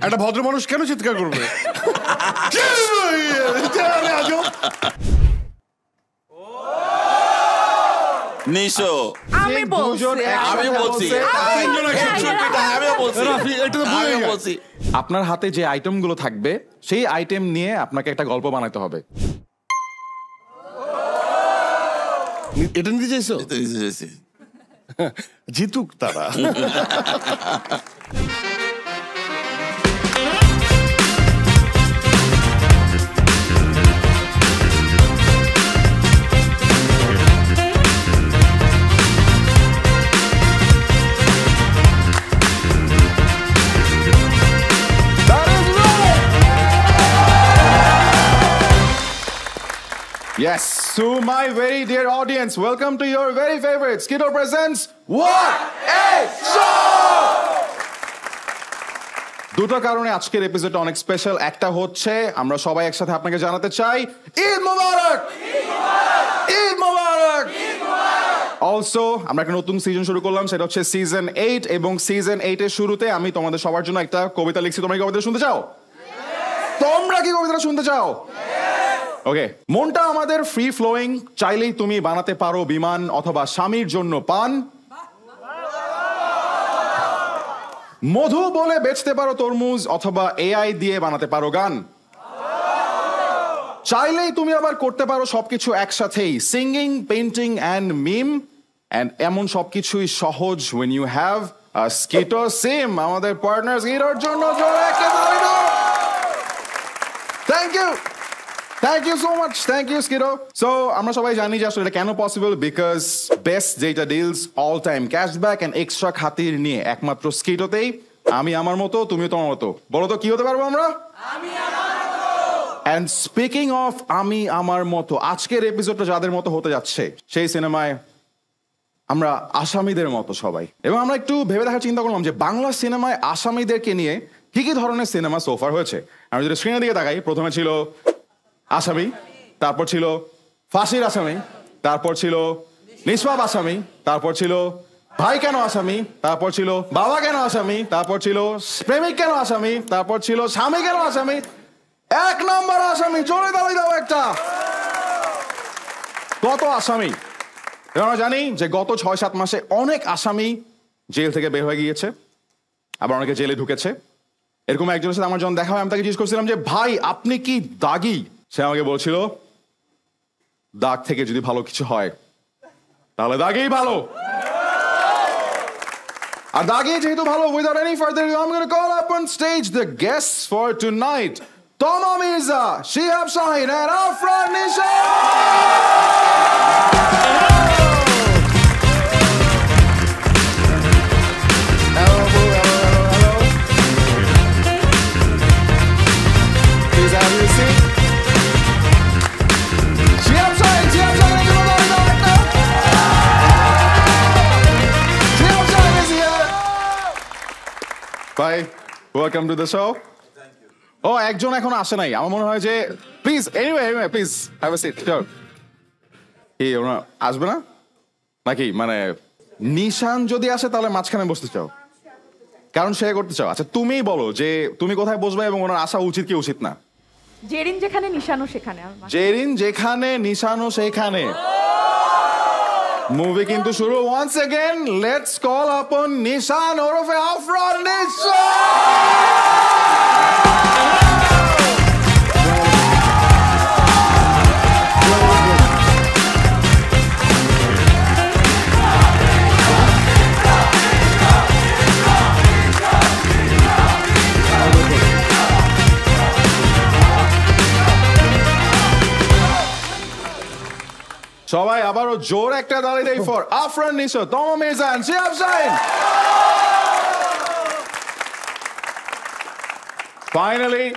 একটা ভদ্র মানুষ কেন চিৎকার করবে? নিশো আমি বলছি আপনার হাতে যে আইটেমগুলো থাকবে সেই আইটেম নিয়ে আপনাকে একটা গল্প বানাতে হবে। এটা নিতে চাইছো? জিতুক তারা। Yes, to my very dear audience, welcome to your very favorite Skidoo presents What a Show! দুটো কারণে আজকের এপিসোডটা অনেক স্পেশাল। একটা হচ্ছে আমরা সবাই একসাথে আপনাকে জানাতে চাই ঈদ মোবারক, ঈদ মোবারক। অলসো আমরা একটা নতুন সিজন শুরু করলাম, সেটা হচ্ছে সিজন 8 এবং সিজন 8 এর শুরুতে আমি তোমাদের সবার জন্য একটা কবিতা লিখছি। তোমরা কি কবিতা শুনতে চাও? তোমরা কি কবিতা শুনতে চাও? ওকে, মনটা আমাদের ফ্রি ফ্লোয়িং, চাইলেই তুমি বানাতে পারো বিমান অথবা স্বামীর জন্য পান, মধু বলে বেচতে পারো তরমুজ অথবা এআই দিয়ে বানাতে পারো গান, চাইলেই তুমি আবার করতে পারো সবকিছু একসাথেই, singing, painting and meme, and এমন সবকিছুই সহজ when you have a Skidoo Sim। আমাদের পার্টনার Skidooর জন্য thank you so much, thank you Skidoo। So আমরা সবাই জানি যে আসলে এটা কেন পসিবল, বিকজ বেস্ট যেটা deals all time cashback and extra খাতির নিয়ে একমাত্র Skidooতেই। আমি আমার মতো, তুমিও তোমার মতো। বলো তো কি হতে পারবো আমরা? অ্যান্ড স্পিকিং অফ আমি আমার মতো, আজকের এপিসোডটা যাদের মতো হতে যাচ্ছে সেই সিনেমায় আমরা আসামিদের মতো সবাই। এবং আমরা একটু ভেবে দেখার চিন্তা করলাম যে বাংলা সিনেমায় আসামিদেরকে নিয়ে কি কি ধরনের সিনেমা সোফার হয়েছে। আমি যদি স্ক্রিনের দিকে তাকাই, প্রথমে ছিল আসামি, তারপর ছিল ফাঁসির আসামি, তারপর ছিল নিষ্পাপ আসামি, তারপর ছিল ভাই কেন আসামি, তারপর ছিল বাবা কেন আসামি, তারপর ছিল প্রেমিক কেন আসামি, তারপর ছিল স্বামী কেন আসামি, এক নম্বর আসামি। জোরে দাবি দাও একটা। কত আসামি! আমরা জানি যে গত 6-7 মাসে অনেক আসামি জেল থেকে বের হয়ে গিয়েছে, আবার অনেকে জেলে ঢুকেছে। এরকম একজনের সাথে আমার যখন দেখা হয়, আমি তাকে জিজ্ঞেস করছিলাম যে ভাই আপনি কি দাগী? সে আমাকে বলছিল দাগ থেকে যদি ভালো কিছু হয় তাহলে দাগেই ভালো। আর দাগে যেহেতু ভালো, without any further ado, I'm going to call up on stage the guests for tonight. Toma Mirza, Shihab Shaheen and Afran Nishan! Bye. Welcome to the show. ও একজন এখন আসে নাই, আমার মনে হয় যে please anyway please have a seat. Sure কি ওরা আসবে না নাকি? মানে নিশান যদি আসে তাহলে মাঝখানে বসতে চাও, কারণ সে করতে চাও। আচ্ছা তুমিই বলো যে তুমি কোথায় বসবে এবং ওনার আসা উচিত কি উচিত না? জেরিন যেখানে নিশানও সেখানে। জেরিন যেখানে নিশানও সেখানে। মুভি কিন্তু শুরু। ওয়ান্স अगेन লেটস কল আপন নিশান ওরফে আফরান নিশান। সবাই আবারও জোর একটা তালি দেই for Afran Nisho, Toma Mirza and Shihab Shaheen. Finally,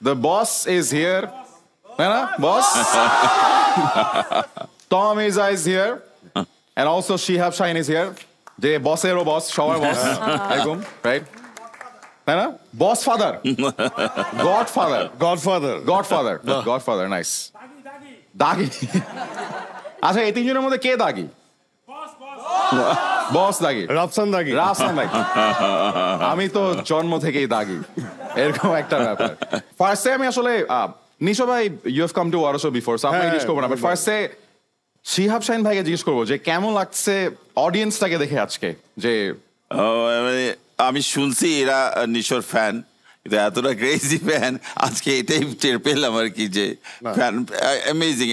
the boss is here. Nana, boss? Toma Mirza is here. And also Shihab Shaheen is here. The boss ero boss, shower boss. Alaikum, right? Nana? Boss father. Godfather, nice. Dagi. আচ্ছা এই তিনজনের মধ্যে কে দাগি? বস দাগি, রাফসান দাগি। আমি তো জন্ম থেকেই দাগি। এরকম একটা ব্যাপার ফার্স্টে আমি আসলে নিশো ভাই you have come to our show before so আপনাকে জিজ্ঞেস করবো না বাট ফার্স্টে শিহাব শাহিন ভাইকে জিজ্ঞেস করবো যে কেমন লাগছে অডিয়েন্সটাকে দেখে আজকে যে মানে আমি শুনছি এরা নিশোর ফ্যান কিন্তু এতটা ক্রেজি ফ্যান আজকে এটাই টের পেলাম আর কি যে ফ্যান অ্যামেজিং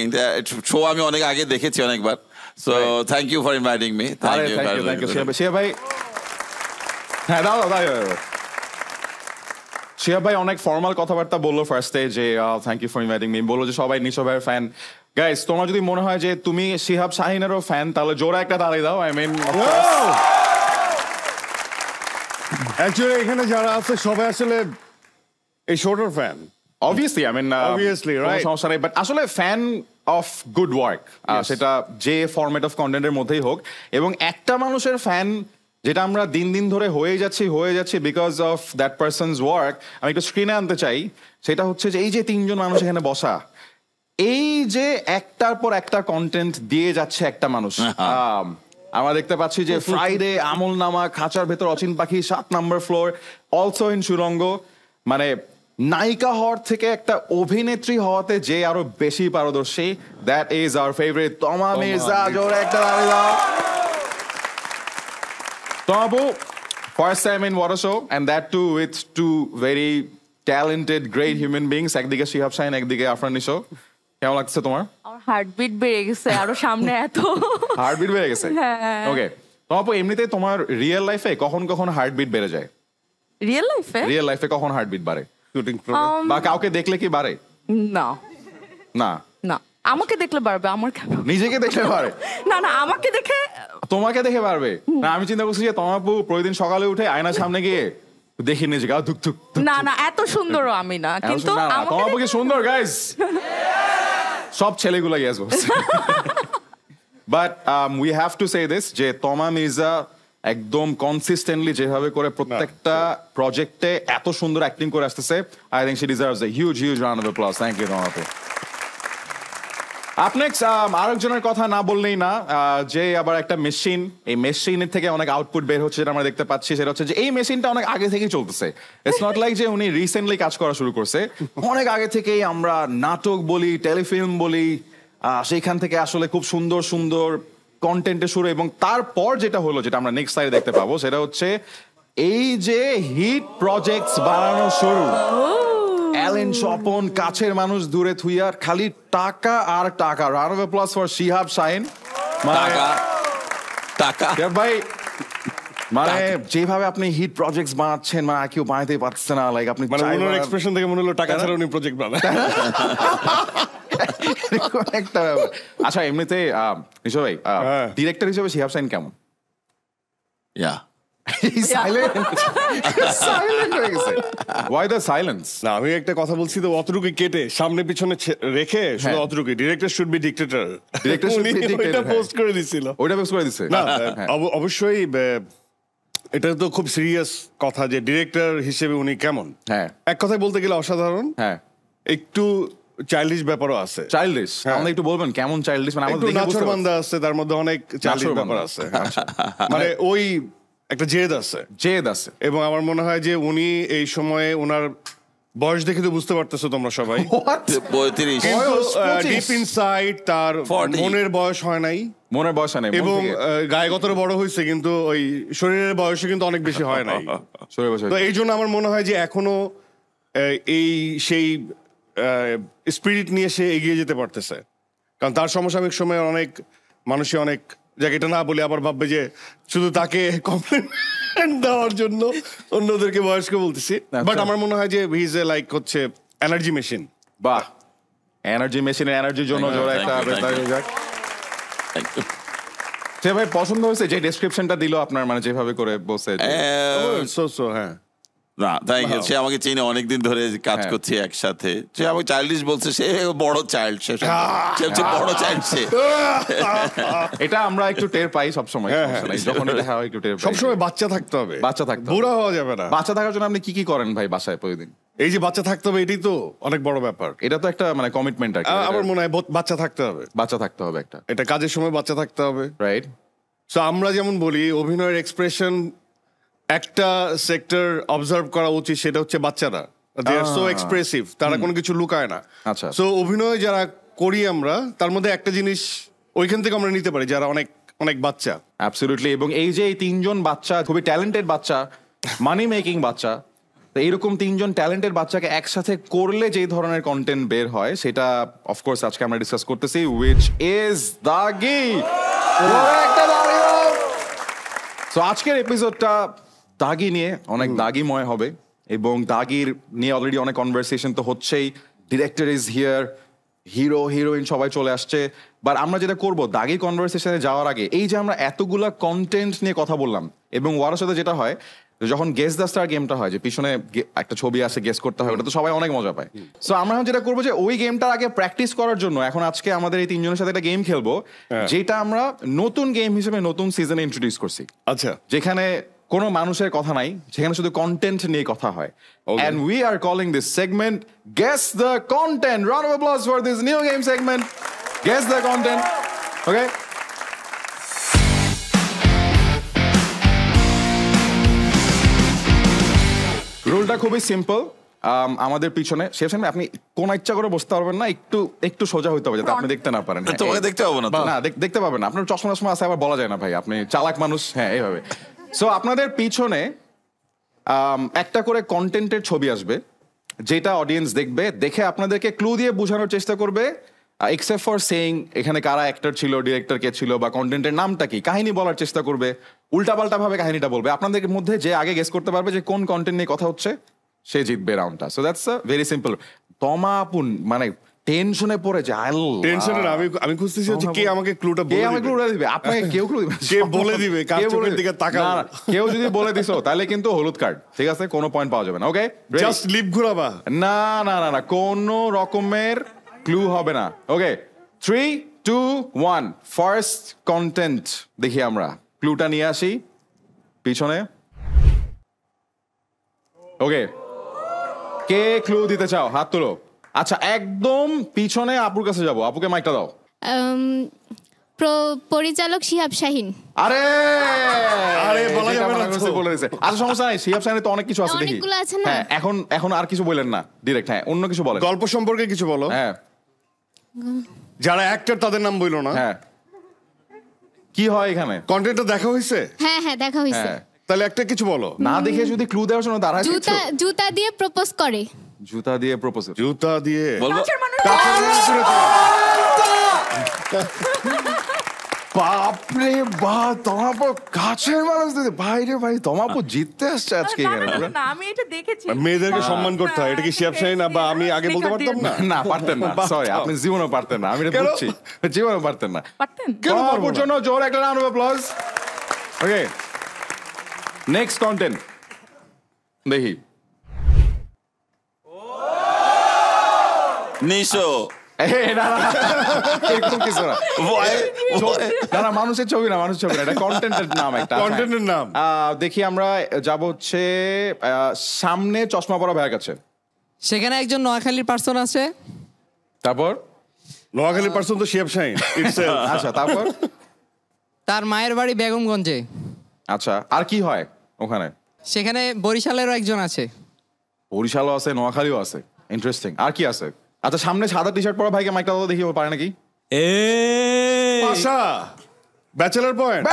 শো আমি অনেক আগে দেখেছি অনেকবার so thank you for inviting me thank you Shihab ভাই হ্যাঁ দাও শিহাব ভাই অনেক ফর্মাল কথাবার্তা বললো ফার্স্টে যে thank you for inviting me বললো যে সবাই নিশো ভাইয়ের ফ্যান গাইস তোমার যদি মনে হয় যে তুমি শিহাব শাহিনেরও ফ্যান তাহলে জোরে একটা তালি দাও আই মিন অ্যাকচুয়ালি এখানে যারা আছে সবাই আসলে এই শোটার fan obviously I mean Obviously, right. সমস্যা নেই বাট আসলে ফ্যান অফ গুড ওয়ার্ক সেটা যে ফরম্যাট অফ কন্টেন্টের মধ্যেই হোক এবং একটা মানুষের ফ্যান যেটা আমরা দিন দিন ধরে হয়ে যাচ্ছি because of that persons work আমি একটু স্ক্রিনে আনতে চাই সেটা হচ্ছে যে এই যে তিনজন মানুষ এখানে বসা এই যে একটার পর একটা কন্টেন্ট দিয়ে যাচ্ছে একটা মানুষ আমরা দেখতে পাচ্ছি যে ফ্রাইডে আমল নামা খাঁচার ভেতর অচিন পাখি 7 নম্বর ফ্লোর অলসো ইন সুরঙ্গ মানে নায়িকা হওয়ার থেকে একটা অভিনেত্রী হওয়াতে যে আরো বেশি পারদর্শী দ্যাট ইজ আওয়ার ফেভারিট তমা মির্জা জোরে একটা তালি দাও তমাবু first time in water show and that too with two very talented great human beings একদিকে শিহাব শাহিন একদিকে আফরান নিশো কেমন লাগছে তোমার আমার হার্টবিট বেড়ে গেছে আরো সামনে এত হার্টবিট বেড়ে গেছে হ্যাঁ ওকে তমাবু এমনিতে তোমার রিয়েল লাইফে কখন হার্টবিট বেড়ে যায় রিয়েল লাইফে কখন হার্টবিট বাড়ে শুটিং বা কাউকে দেখলে কি বাড়ে না না না আমাকে দেখলে বাড়বে আমার কেন নিজেকে দেখলে বাড়ে না আমাকে দেখে তোমাকে দেখে পারবে না আমি চিন্তা করছি যে তোমাপু প্রতিদিন সকালে উঠে আয়নার সামনে গিয়ে দেখি নিজেকে ধুক ধুক না এত সুন্দর আমি না কিন্তু তোমাপু কি সুন্দর গাইস সব ছেলেগুলো ইয়েস বলছে but we have to say this যে তমা মির্জা একদম কনসিস্টেন্টলি যেভাবে করে প্রত্যেকটা প্রজেক্টে এত সুন্দর অ্যাক্টিং করে আসতেছে I think she deserves a huge round of applause thank you তমাপু আপ নেক্সট আরেকজনের কথা না বললেই না যে আবার একটা মেশিন এই মেশিনের থেকে অনেক আউটপুট বের হচ্ছে যেটা আমরা দেখতে পাচ্ছি সেটা হচ্ছে যে এই মেশিনটা অনেক আগে থেকেই চলতেছে ইটস নট লাইক যে উনি রিসেন্টলি কাজ করা শুরু করছে অনেক আগে থেকেই আমরা নাটক বলি টেলিফিল্ম বলি সেইখান থেকে আসলে খুব সুন্দর সুন্দর কন্টেন্টের শুরু এবং তারপর যেটা হলো যেটা আমরা নেক্সট সাইডে দেখতে পাবো সেটা হচ্ছে এই যে হিট প্রজেক্টস বানানো শুরু অ্যালেন স্বপন কাছের মানুষ দূরে থুইয়ার খালি টাকা আর টাকা round of applause for Shihab Shahin টাকা ভাই মানে যেভাবে আপনি হিট প্রজেক্টস বানাচ্ছেন মানে কেউ বানাতে পারছে না লাইক আপনি মানে ওনার এক্সপ্রেশন থেকে মনে হলো টাকা ছাড়া উনি প্রজেক্ট বানায় একটা আচ্ছা এমনিতে নিশো ভাই ডিরেক্টর হিসেবে শিহাব শাহিন কেমন ইয়া Why the silence? না আমি একটা কথা বলছি তো অতটুকু কেটে সামনে পিছনে রেখে শুধু অতটুকু director should be dictator Director should be dictator, ওইটা হ্যাঁ। পোস্ট করে দিছিল ওইটা বেশ করে দিছে না হ্যাঁ। অবশ্যই এটা তো খুব সিরিয়াস কথা যে ডিরেক্টর হিসেবে উনি কেমন হ্যাঁ এক কথায় বলতে গেলে অসাধারণ হ্যাঁ একটু চাইল্ডিশ ব্যাপারও আছে চাইল্ডিশ আমাদের একটু বলবেন কেমন চাইল্ডিশ মানে একটু আমাদের দেখে বুঝতে পারছি। নাছোড়বান্দা আছে তার মধ্যে অনেক চাইল্ডিশ ব্যাপার আছে মানে ওই একটা জেদ আছে জেদ আছে এবং আমার মনে হয় যে উনি এই সময়ে ওনার বয়স দেখে তো বুঝতে পারতেছো তোমরা সবাই 35 কিন্তু বয়স 25 ডিপ ইনসাইড তার 40 মনের বয়স হয় নাই মনের বয়স নেই এবং গায়গতরে বড় হয়েছে কিন্তু ওই শরীরের বয়সে কিন্তু অনেক বেশি হয় নাই তো এই জন্য আমার মনে হয় যে এখনো এই সেই স্পিরিট নিয়ে সে এগিয়ে যেতে পারতেছে কারণ তার সমসাময়িক সময়ে অনেক মানুষই অনেক জায়গাটা না বলে আবার ভাববে যে শুধু তাকে কমপ্লিমেন্ট দেওয়ার জন্য অন্যদেরকে বয়স্ক বলতেছি বাট আমার মনে হয় যে হি ইজ এ লাইক হচ্ছে এনার্জি মেশিন বাহ এনার্জি মেশিনের এনার্জির জন্য জোরে একটা সে ভাই পছন্দ হয়েছে যে ডেসক্রিপশনটা দিল আপনার মানে যেভাবে করে বলছে সো হ্যাঁ না থ্যাংক ইউ সে আমাকে চিনে অনেকদিন ধরে কাজ করছি একসাথে সে আমাকে চাইল্ডিশ বলছে সে বড় চাইল্ড সে হচ্ছে বড় চাইল্ড সে এটা আমরা একটু টের পাই সবসময় যখন এটা হয় একটু টের পাই সবসময় বাচ্চা থাকতে হবে বাচ্চা থাকতে হবে। বুড়া হওয়া যাবে না বাচ্চা থাকার জন্য আপনি কি করেন ভাই বাসায় প্রতিদিন এই যে বাচ্চা থাকতে হবে এটাই তো অনেক বড় ব্যাপার এটা তো একটা মানে কমিটমেন্ট আর কি আমার মনে হয় বাচ্চা থাকতে হবে বাচ্চা থাকতে হবে একটা এটা কাজের সময় বাচ্চা থাকতে হবে রাইট সো আমরা যেমন বলি অভিনয়ের এক্সপ্রেশন একটা সেক্টর অবজার্ভ করা উচিত, সেটা হচ্ছে বাচ্চারা। দে আর সো এক্সপ্রেসিভ, তারা কোনো কিছু লুকায় না। আচ্ছা। সো অভিনয় যারা করি আমরা, তার মধ্যে একটা জিনিস ওইখান থেকে আমরা নিতে পারি, যারা অনেক অনেক বাচ্চা। অ্যাবসলিউটলি। এবং এই যে এই 3 জন বাচ্চা, খুবই ট্যালেন্টেড বাচ্চা, মানি মেকিং বাচ্চা, তো এইরকম 3 জন ট্যালেন্টেড বাচ্চাকে একসাথে করলে যেই ধরনের কন্টেন্ট বের হয়, সেটা অফকোর্স আজকে আমরা ডিসকাস করতেছি, উইচ ইজ দাগি। সো আজকের এপিসোডটা দাগি নিয়ে অনেক দাগিময় হবে, এবং দাগির নিয়ে অলরেডি অনেক কনভারসেশন তো হচ্ছেই। Director is here, hero heroine সবাই চলে আসছে। বাট আমরা যেটা করবো, দাগি কনভারসেশনে যাওয়ার আগে এই যে আমরা এতগুলা কন্টেন্ট নিয়ে কথা বললাম, এবং ওয়ার সাথে যেটা হয় যখন গেস দ্য স্টার গেমটা হয়, যে পিছনে একটা ছবি আসে, গেস করতে হয়, ওটা তো সবাই অনেক মজা পায়। সো আমরা এখন যেটা করবো যে ওই গেমটার আগে প্র্যাকটিস করার জন্য এখন আজকে আমাদের এই 3 জনের সাথে একটা গেম খেলবো, যেটা আমরা নতুন গেম হিসেবে নতুন সিজনে ইন্ট্রোডিউস করছি। আচ্ছা। যেখানে কোনো মানুষের কথা নাই, সেখানে শুধু কন্টেন্ট নিয়ে কথা হয়। And we are calling this segment Guess the Content. Round of applause for this new game segment. Guess the Content. Okay? রুলটা খুবই সিম্পল। আমাদের পিছনে আপনি কোন ইচ্ছা করে বসতে পারবেন না, একটু একটু সোজা হইতে হবে যাতে আপনি দেখতে না পারেন। তোমাকে দেখতে হবে না তো। না, দেখতে পাবেন না, আপনার চশমা আছে, আবার বলা যায় না ভাই, আপনি চালাক মানুষ। হ্যাঁ, এইভাবে। সো আপনাদের পিছনে একটা করে কন্টেন্টের ছবি আসবে, যেটা অডিয়েন্স দেখবে, দেখে আপনাদেরকে ক্লু দিয়ে বোঝানোর চেষ্টা করবে, এক্সেপ্ট ফর সেইং এখানে কারা অ্যাক্টর ছিল, ডিরেক্টর কে ছিল, বা কন্টেন্টের নামটা কি, কাহিনী বলার চেষ্টা করবে, উল্টাপাল্টা ভাবে কাহিনীটা বলবে। আপনাদের মধ্যে যে আগে গেস করতে পারবে যে কোন কন্টেন্ট নিয়ে কথা হচ্ছে, সে জিতবে রাউন্ডটা। So that's very simple. তমাপুন মানে টেনশনে পড়ে যায়, টেনশনে না, আমি খুঁজতেছি হচ্ছে কে আমাকে ক্লুটা বলে দিবে। ক্লুটা দিবে আপনাকে, কেউ ক্লু দিবে, কে বলে দিবে, কার চোখের দিকে তাকাবো। না, কেউ যদি বলে দিছো তাহলে কিন্তু হলুদ কার্ড, ঠিক আছে, কোনো পয়েন্ট পাওয়া যাবে না। ওকে, জাস্ট লিপ ঘুরাবা। না না না না, কোনো রকমের ক্লু হবে না। ওকে, 3, 2, 1, ফার্স্ট কন্টেন্ট দেখি আমরা। ক্লুটা নিয়ে আসি পিছনে। ওকে, কে ক্লু দিতে চাও হাত তোলো। আচ্ছা, একদম পিছনে আপুর কাছে যাবো, আপুকে মাইকটা দাও। পরিচালক শিহাব শাহিন। আরে বলা যাবে না তো। বলে দিয়েছে। আচ্ছা, সমস্যা নাই, শিহাব শাহিনের তো অনেক কিছু আছে, দেখি। অনেকগুলো আছে না? হ্যাঁ, এখন আর কিছু বলেন না, ডিরেক্ট। হ্যাঁ, অন্য কিছু বলেন। গল্প সম্পর্কে কিছু বলো। হ্যাঁ, যারা অ্যাক্টর তাদের নাম বইলো না। হ্যাঁ, কি হয় এখানে? কন্টেন্টটা দেখা হইছে? হ্যাঁ হ্যাঁ, দেখা হয়েছে। হ্যাঁ, তাহলে একটা কিছু বলো। না দেখে যদি ক্লু দেওয়ার জন্য দাঁড়ায় কিছু। জুতা দিয়ে প্রপোজ করে। জুতা দিয়ে প্রপোজ। জুতা দিয়ে বলবো কাছের মানুষ। বাপরে বাপ, তোমাপু কাছের মানুষ দিদি, ভাই রে ভাই, তোমাপু জিততে আসছে আজকে না, এখানে না, পুরো। না, আমি এটা দেখেছি। মেয়েদেরকে সম্মান করতে হয়, এটা কি শিয়াব শাহিন? বা আমি আগে বলতে পারতাম না। না, পারতেন না, সরি, আপনি জীবনও পারতেন না, আমি এটা কেন? বুঝছি, জীবনও পারতেন না। পারতেন? কেন পারবো তোমাপুর না? জন্য জোর একটা round of applause. Okay, next content দেখি। নিশো। না না, এরকম কিছু না। না না, মানুষের ছবি না, মানুষের ছবি না, এটা কন্টেন্টের নাম একটা। কন্টেন্টের নাম। দেখি আমরা যাব হচ্ছে সামনে চশমা পরা ভাইয়ের কাছে। সেখানে একজন নোয়াখালীর পার্সন আছে। তারপর নোয়াখালী পার্সন তো শিয়াব শাহিন itself। আচ্ছা, তারপর তার মায়ের বাড়ি বেগমগঞ্জে। আচ্ছা, আর কি হয় ওখানে? সেখানে বরিশালেরও একজন আছে। বরিশালও আছে, নোয়াখালীও আছে। ইন্টারেস্টিং। আর কি আছে? আচ্ছা, সামনে সাদা টি শার্ট পরা ভাইকে মাইকটা দাও দেখি, ও পারে নাকি। পাশা ব্যাচেলর পয়েন্ট।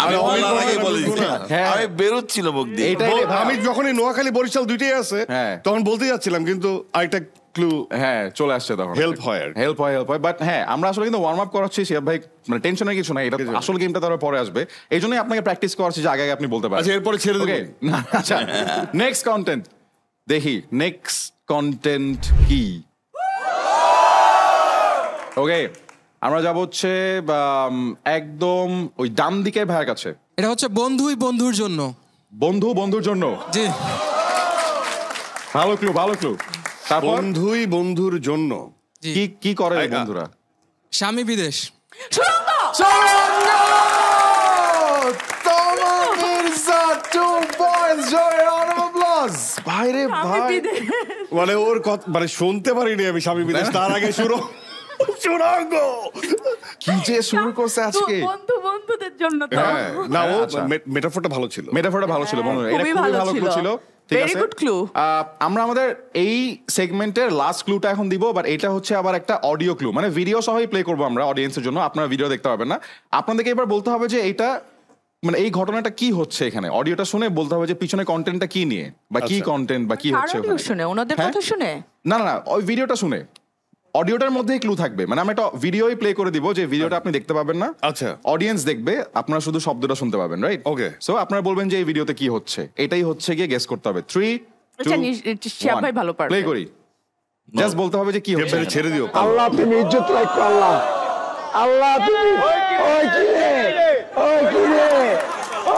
আমি বলার আগে বলে দিচ্ছি, হ্যাঁ। আমি বেরোচ্ছিল মুখ দিয়ে। এইটাই রে ভাই। আমি যখনই নোয়াখালী বরিশাল দুইটাই আছে, হ্যাঁ। তখন বলতে যাচ্ছিলাম, কিন্তু আরেকটা ক্লু হ্যাঁ, চলে আসছে তখন। হেল্প হয় আর কি। হেল্প হয়। বাট হ্যাঁ, আমরা আসলে কিন্তু ওয়ার্ম আপ করাচ্ছি শিয়াব ভাই, মানে টেনশনের কিছু নাই, এটা আসল গেমটা তারপর পরে আসবে। এই জন্যই আপনাকে প্র্যাকটিস করাচ্ছি যে আগে আগে আপনি বলতে পারেন। আচ্ছা, এরপরে ছেড়ে দেবো। Okay, না, আচ্ছা, নেক্সট কন্টেন্ট দেখি। নেক্সট কন্টেন্ট কি? ওকে, আমরা যাব হচ্ছে একদম ওই ডান দিকের ভাইয়ের কাছে। এটা হচ্ছে বন্ধুই বন্ধুর জন্য। বন্ধুর জন্য। জি। ভালো ক্লু, ভালো ক্লু। তারপর বন্ধুই বন্ধুর জন্য। জি। কি করে এই বন্ধুরা? স্বামী বিদেশ। ভাইরে ভাই, মানে ওর কথা মানে শুনতে পারিনি আমি স্বামী বিদেশ, তার আগে সুরঙ্গ। কি যে শুরু করছে আজকে। বন্ধুদের জন্য তো হ্যাঁ, না ও আচ্ছা। মেটাফোরটা ভালো ছিল। মেটাফোরটা ভালো ছিল বন্ধুরা, এটা খুবই খুবই ভালো ভালো ক্লু ছিল। ছিল। ঠিক Very আছে, good clue. আমরা আমাদের এই সেগমেন্টের লাস্ট ক্লুটা এখন দিব, বাট এটা হচ্ছে আবার একটা অডিও ক্লু, মানে ভিডিও সহই প্লে করবো আমরা অডিয়েন্সের জন্য, আপনারা ভিডিও দেখতে পারবেন না। আপনাদেরকে এবার বলতে হবে যে এটা মানে এই ঘটনাটা কি হচ্ছে এখানে, অডিওটা শুনে বলতে হবে যে পিছনে কন্টেন্টটা কি নিয়ে বা কি আচ্ছা। কন্টেন্ট বা কি হচ্ছে কারণ ওখানে। শুনে ওনাদের হ্যাঁ? কথা শুনে না না না, ওই ভিডিওটা শুনে, অডিওটার মধ্যেই ক্লু থাকবে, মানে আমরা একটা ভিডিওই প্লে করে দিব, যে ভিডিওটা আপনি দেখতে পাবেন না, আচ্ছা। অডিয়েন্স দেখবে, আপনারা শুধু শব্দটা শুনতে পাবেন, রাইট? Okay. সো আপনারা বলবেন যে এই ভিডিওতে কি হচ্ছে, এটাই হচ্ছে গিয়ে গেস করতে হবে। 3 আচ্ছা, শিহাব ভাই ভালো পারবে। প্লে করি, জাস্ট বলতে হবে যে কি হচ্ছে। টেম্পারে ছেড়ে দিও। আল্লাহ তুমি ইজ্জত রাখো, আল্লাহ আল্লাহ তুমি ওই কিরে ওই কিরে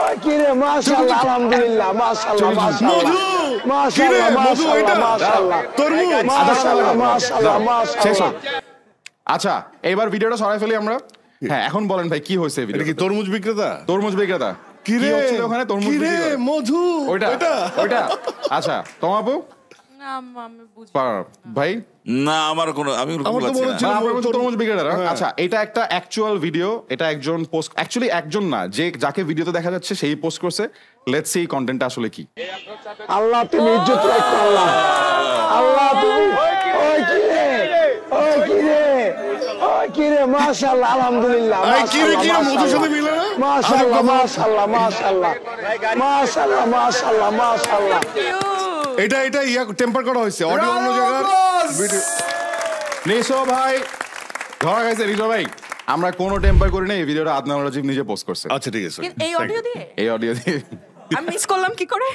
ওই কিরে মাশাআল্লাহ আলহামদুলিল্লাহ মাশাআল্লাহ মাশাআল্লাহ মাশাআল্লাহ মাশাআল্লাহ মাশাআল্লাহ তরমুজ। মাশাআল্লাহ মাশাআল্লাহ শেষ মাশাআল্লাহ। হোক। আচ্ছা, এইবার ভিডিওটা সরাই ফেলি আমরা। হ্যাঁ, এখন বলেন ভাই কি হয়েছে এটা কি ভিডিও? তরমুজ বিক্রেতা? তরমুজ বিক্রেতা কি রে হচ্ছিল ওখানে? তরমুজ কি রে বিক্রি করে? মধু ওইটা ওইটা আচ্ছা, তোমাপু আমি বুঝি ভাই না আমার কোনো আমি ওরকম আমার তো লাগছে মনে না। হচ্ছে- না, আপনার মতো তরমুজ বিক্রেতারা। হ্যাঁ। আচ্ছা, এটা একটা অ্যাকচুয়াল ভিডিও, এটা একজন পোস্ট, অ্যাকচুয়ালি একজন না, যে যাকে ভিডিওতে দেখা যাচ্ছে সেই পোস্ট করছে। লেটস সি কন্টেন্টটা আসলে কি। আল্লাহ তুমি ইজ্জত রাখো, আল্লাহ আল্লাহ তুমি ওই কিরে ওই কিরে ওই কিরে মাশাআল্লাহ আলহামদুলিল্লাহ এই কি রে, কি রে, মধুর সাথে মিলে না? মাশাআল্লাহ মাশাআল্লাহ মাশাআল্লাহ মাশাআল্লাহ মাশাআল্লাহ মাশাআল্লাহ। এটা এটা ইয়া টেম্পার করা হয়েছে, অডিও অন্য জায়গার ভিডিও। নিশো ভাই ধরা গেছে। নিশো ভাই, আমরা কোনো টেম্পার করি না, এই ভিডিওটা আদনান রাজীব নিজে পোস্ট করছে আচ্ছা ঠিক আছে, এই অডিও দিয়ে এই অডিও দিয়ে। আমি মিস করলাম কি করে?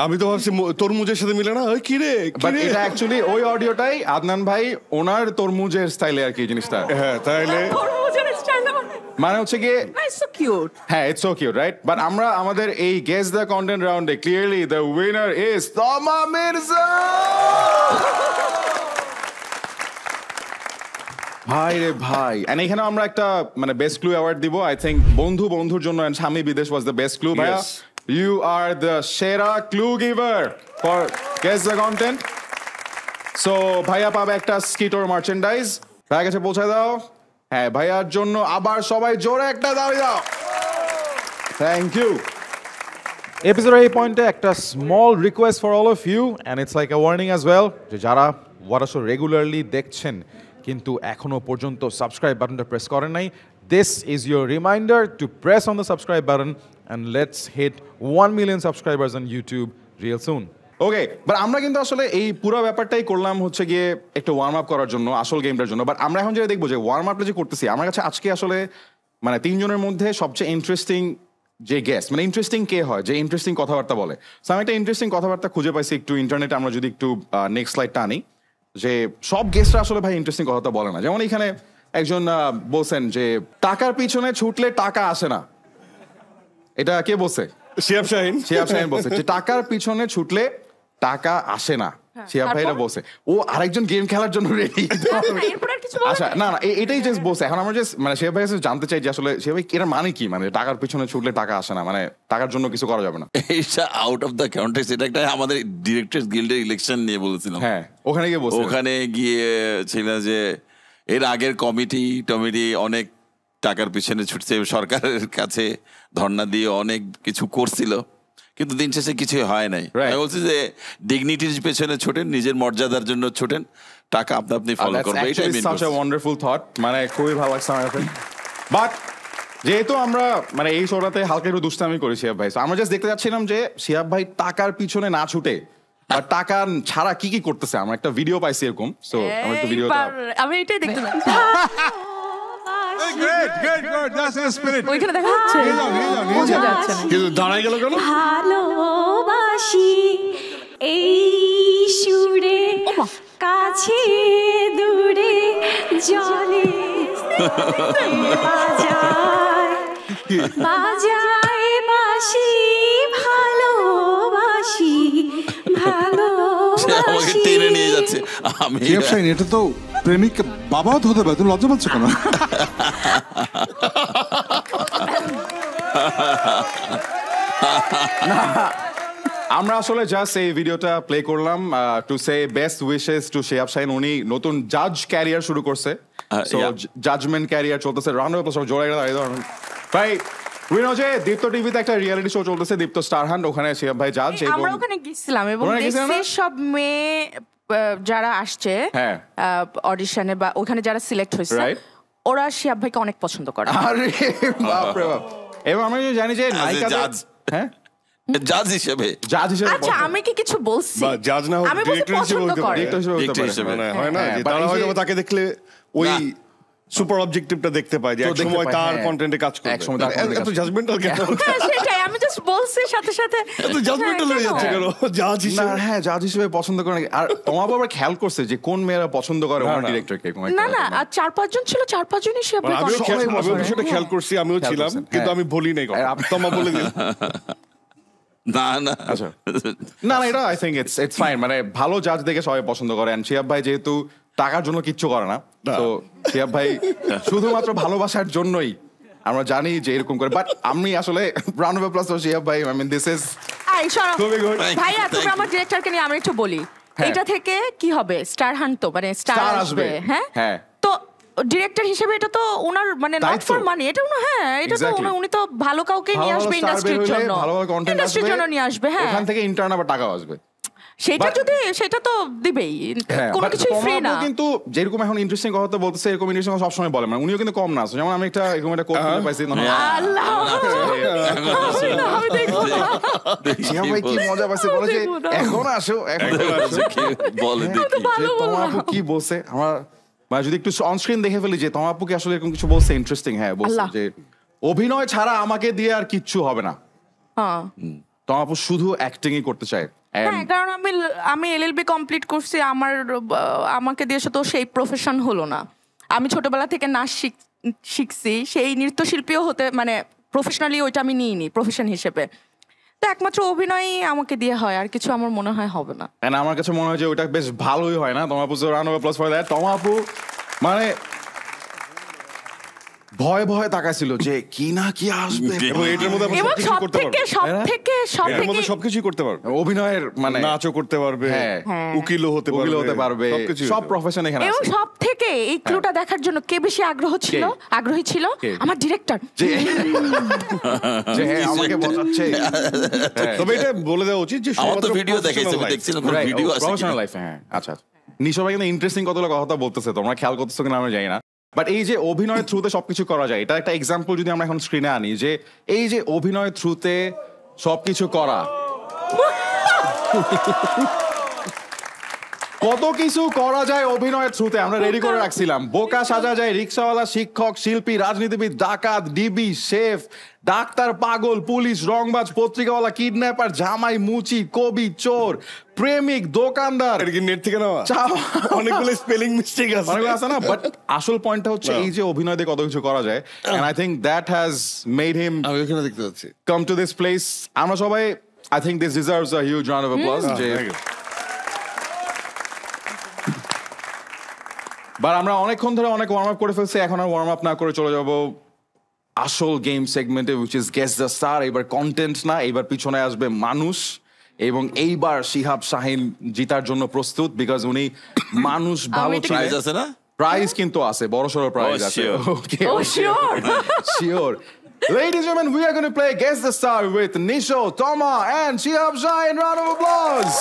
আমি তো ভাবছি তরমুজের সাথে মিলে না। ওই কি রে কি বাট রে? এটা অ্যাকচুয়ালি ওই অডিওটাই আদনান ভাই ওনার তরমুজের স্টাইলে আর কি জিনিসটা, হ্যাঁ তাইলে তরমুজের স্টাইল মানে হচ্ছে গিয়ে নাইস, সো কিউট। হ্যাঁ, it's so cute, right? But আমরা আমাদের এই গেস দ্য কন্টেন্ট রাউন্ডে ক্লিয়ারলি দ্য উইনার ইজ তমা মির্জা। ভাই রে ভাই, এন্ড এখানে আমরা একটা মানে বেস্ট ক্লু অ্যাওয়ার্ড দিব। আই থিংক বন্ধুর জন্য এন্ড স্বামী বিদেশ ওয়াজ দ্য বেস্ট ক্লু। ভাইয়া, Yes. ইউ আর দ্য সেরা clue giver for guess the content. So ভাইয়া পাবে একটা স্কিটোর মার্চেন্ডাইজ, ভাইয়া কাছে পৌঁছে দাও। হ্যাঁ, ভাইয়ার জন্য আবার সবাই জোরে একটা দাবি দাও। Thank you. এপিসোডের এই পয়েন্টে একটা small request for all of you and it's like a warning as well, যে যারা ওয়াটার শো রেগুলারলি দেখছেন কিন্তু এখনো পর্যন্ত সাবস্ক্রাইব বাটনটা প্রেস করেন নাই, this is your reminder to press on the subscribe button and let's hit 1 million subscribers on YouTube real soon. Okay, but আমরা কিন্তু আসলে এই পুরো ব্যাপারটাই করলাম হচ্ছে গিয়ে একটু ওয়ার্ম আপ করার জন্য, আসল গেমটার জন্য। বাট আমরা এখন যেটা দেখবো যে ওয়ার্ম আপটা যে করতেছি, আমার কাছে আজকে আসলে মানে তিনজনের মধ্যে সবচেয়ে ইন্টারেস্টিং যে গেস্ট, মানে ইন্টারেস্টিং কে হয়, যে ইন্টারেস্টিং কথাবার্তা বলে। সো আমি একটা ইন্টারেস্টিং কথাবার্তা খুঁজে পাইছি একটু ইন্টারনেটে। আমরা যদি একটু নেক্সট স্লাইডটা আনি, যে সব গেস্টরা আসলে ভাই ইন্টারেস্টিং কথা বলে না। যেমন এখানে একজন বলছেন যে টাকার পিছনে ছুটলে টাকা আসে না। এটা কে বলছে? শিহাব শাহিন। শিহাব শাহিন বলছে যে টাকার পিছনে ছুটলে টাকা আসে না। শিহাব ভাই এটা বলছে। ও আরেকজন গেম খেলার জন্য রেডি। এরপর আর কিছু বলার আচ্ছা, নেই? না না, এটাই জাস্ট বলছে। এখন আমরা জাস্ট মানে শিহাব ভাই কাছে জানতে চাই যে আসলে শিহাব ভাই এর মানে কি, মানে টাকার পিছনে ছুটলে টাকা আসে না, মানে টাকার জন্য কিছু করা যাবে না। এইটা আউট অফ দ্য কন্টেক্সট। এটা একটা আমাদের ডিরেক্টরস গিল্ডের ইলেকশন নিয়ে বলেছিলাম। হ্যাঁ, ওখানে গিয়ে বলছে। ওখানে গিয়ে ছিল যে এর আগের কমিটি অনেক টাকার পিছনে ছুটছে, সরকারের কাছে ধর্ণা দিয়ে অনেক কিছু করছিল, কিন্তু দিন শেষে কিছু হয় নাই। Right. আমি বলছি যে ডিগনিটির পেছনে ছোটেন, নিজের মর্যাদার জন্য ছোটেন, টাকা আপনি ফলো That's করবে। এটাই actually mean such a করছি। wonderful thought, মানে খুবই ভালো লাগছে আমার কাছে। বাট যেহেতু আমরা মানে এই শোটাতে হালকা একটু দুষ্টামি করি শিহাব ভাই, so আমরা জাস্ট দেখতে যাচ্ছিলাম যে শিহাব ভাই টাকার পিছনে না ছুটে আর টাকা ছাড়া কি কি করতেছে। আমরা একটা ভিডিও পাইছি এরকম, সো আমরা একটু ভিডিওটা এইবার আমি এটাই দেখতে চাচ্ছি। That's the spirit. ওইখানে দেখা যাচ্ছে, বোঝা যাচ্ছে না। কিন্তু দাঁড়াই গেল কেন? ভালোবাসি এই সুরে কাছে দূরে জলে বাজায় বাজায় বাসি ভালোবাসি সে আমাকে টেনে নিয়ে যাচ্ছে। আমি শিহাব শাহিন, এটা তো প্রেমিক বাবাও তো হতে পারে, তুমি লজ্জা পাচ্ছ কেন? আমরা আসলে জাস্ট এই ভিডিওটা প্লে করলাম to say best wishes to Shihab Shahin. উনি নতুন জাজ ক্যারিয়ার শুরু করছে, সো জাজমেন্ট ক্যারিয়ার চলতেছে। রাউন্ড অফ অ্যাপ্লজ জোরে ভাই। যে দীপ্ত টিভিতে একটা রিয়েলিটি শো চলতেছে, দীপ্ত স্টার হান্ট, ওখানে শিহাব ভাই জাজ। আমরা ওখানে গেছিলাম এবং দেখছি সব মেয়ে যারা আসছে অডিশনে বা ওখানে যারা সিলেক্ট হয়েছে ওরা শিহাব ভাইকে অনেক পছন্দ করে। আরে বাপ রে বাপ। এবং আমি জানি যে নায়িকাদের হ্যাঁ জাজ হিসেবে আচ্ছা আমি কি কিছু বলছি? জাজ না হোক আমি ডিরেক্টর হিসেবে হতে পারে। ডিরেক্টর হিসেবে হয় না যে তারা হয়তো তাকে দেখলে ওই সুপার অবজেক্টিভটা দেখতে পায় যে এক সময় তার কন্টেন্টে কাজ করবে। এক সময় তার এত জাজমেন্টাল কেন? সেটাই আমি জাস্ট বলছি সাথে সাথে এত জাজমেন্টাল হয়ে যাচ্ছে কেন? জাজ হিসেবে না, হ্যাঁ জাজ হিসেবে পছন্দ করে নাকি? আর তোমার বাবা খেয়াল করছে যে কোন মেয়েরা পছন্দ করে ওনার ডিরেক্টরকে? না না, আর 4-5 জন ছিল, 4-5 জনই শিহাব ভাই আমিও বিষয়টা খেয়াল করছি, আমিও ছিলাম, কিন্তু আমি বলি নাই কথা। তোমা বলে দিল না না আচ্ছা না না, এটা আই থিংক ইটস ফাইন। মানে ভালো জাজ দেখে সবাই পছন্দ করে। এন্ড শিহাব ভাই যেহেতু টাকার জন্য কিচ্ছু করে না, তো শিহাব ভাই শুধুমাত্র ভালোবাসার জন্যই আমরা জানি যে এরকম করে। বাট আমি আসলে round of applause for Shihab ভাই। আই মিন দিস ইজ ভাইয়া তুমি আমার ডিরেক্টরকে নিয়ে আমি একটু বলি, এটা থেকে কি হবে? স্টার হান্ট তো মানে স্টার আসবে, হ্যাঁ তো ডিরেক্টর হিসেবে এটা তো ওনার মানে নট ফর মানি, এটা না, হ্যাঁ এটা তো উনি তো ভালো কাউকে নিয়ে আসবে ইন্ডাস্ট্রির জন্য, ভালো ভালো কন্টেন্ট ইন্ডাস্ট্রির জন্য নিয়ে আসবে। হ্যাঁ এখান থেকে ইন্টার্ন আবার টাকা আসবে, সেটা তো দিবেই, কোনো কিছু ফ্রি না। কিন্তু যেরকম এখন ইন্টারেস্টিং কথা বলতেছে, এরকম ইন্টারেস্টিং সব সময় বলে, মানে উনিও কিন্তু কম না আছে। যেমন আমি একটা এরকম একটা কোট পাইছি, আল্লাহ আমি দেখব শিহাব ভাই কি মজা পাইছে, বলে যে এখন আসো বলে দেখি তোমার আপু কি বলছে। আমার মানে যদি একটু অন স্ক্রিন দেখে ফেলি যে তোমার আপু কি আসলে এরকম কিছু বলছে ইন্টারেস্টিং। হ্যাঁ বলছে যে অভিনয় ছাড়া আমাকে দিয়ে আর কিচ্ছু হবে না, তোমার আপু শুধু অ্যাক্টিংই করতে চায়। হ্যাঁ কারণ আমি এলএলবি কমপ্লিট করছি, আমাকে দিয়ে তো সেই প্রফেশন হলো না। আমি ছোটবেলা থেকে নাচ শিখছি, সেই নৃত্যশিল্পীও হতে মানে প্রফেশনালি ওইটা আমি নিইনি প্রফেশন হিসেবে, তো একমাত্র অভিনয়ই আমাকে দিয়ে হয়, আর কিছু আমার মনে হয় হবে না। আমার কাছে মনে হয় যে ওইটা বেশ ভালোই হয় না। তোমার আপু round of applause for that. তোমার আপু মানে ভয় ভয় তাকাইছিল যে কি না কি আসবে, এবং এটার মধ্যে এবং সব থেকে সবকিছুই করতে পারবে। অভিনয়ের মানে নাচও করতে পারবে, উকিলও হতে পারবে, সব প্রফেশন এখানে আছে। এবং সব থেকে এই ক্লুটা দেখার জন্য কে বেশি আগ্রহী ছিল? আমার ডিরেক্টর, যে হ্যাঁ আমাকে বোঝাচ্ছে। তবে এটা বলে দেওয়া উচিত যে আমার তো ভিডিও দেখাইছে, আমি দেখছিলাম ভিডিও আছে প্রফেশনাল লাইফে। হ্যাঁ আচ্ছা, নিশো ভাই কিন্তু ইন্টারেস্টিং কতগুলো কথা বলতেছে, তোমরা খেয়াল করতেছো কিনা আমি জানি না। বাট এই যে অভিনয়ের থ্রুতে সবকিছু করা যায়, এটা একটা এক্সাম্পল যদি আমরা এখন স্ক্রিনে আনি, যে এই যে অভিনয়ের থ্রুতে সবকিছু করা, কত কিছু করা যায় অভিনয়ের থ্রুতে। আমরা রেডি করে রাখছিলাম, বোকা সাজা যায় রিক্সাওয়ালা, শিক্ষক, শিল্পী, রাজনীতিবিদ, ডাকাত, ডিবি, শেফ, ডাক্তার, পাগল, পুলিশ, রংবাজ, পত্রিকাওয়ালা, কিডন্যাপার, জামাই, মুচি, কবি, চোর, প্রেমিক, দোকানদার। নেট থেকে নেওয়া অনেকগুলো স্পেলিং মিস্টেক আছে না, বাট আসল পয়েন্টটা হচ্ছে এই যে অভিনয় দিয়ে কত কিছু করা যায়। And I think that has made him, আমি এখানে দেখতে পাচ্ছি, কাম টু দিস প্লেস। আমরা সবাই I think this deserves a huge round of applause. But আমরা অনেকক্ষণ ধরে অনেক ওয়ার্ম আপ করে ফেলছি, এখন আর ওয়ার্ম আপ না করে চলে যাব আসল গেম সেগমেন্টে, which is guess the star. এবার কন্টেন্ট না, এবার পিছনে আসবে মানুষ, এবং এইবার শিহাব শাহিন জিতার জন্য প্রস্তুত, বিকজ উনি মানুষ ভালো। প্রাইজ আছে না? প্রাইজ কিন্তু আছে, বড়সড় প্রাইজ আছে। Okay sure. Ladies and gentlemen, we are going to play Guess the Star with Nisho, Toma, and Shihab Shahin. Round of applause.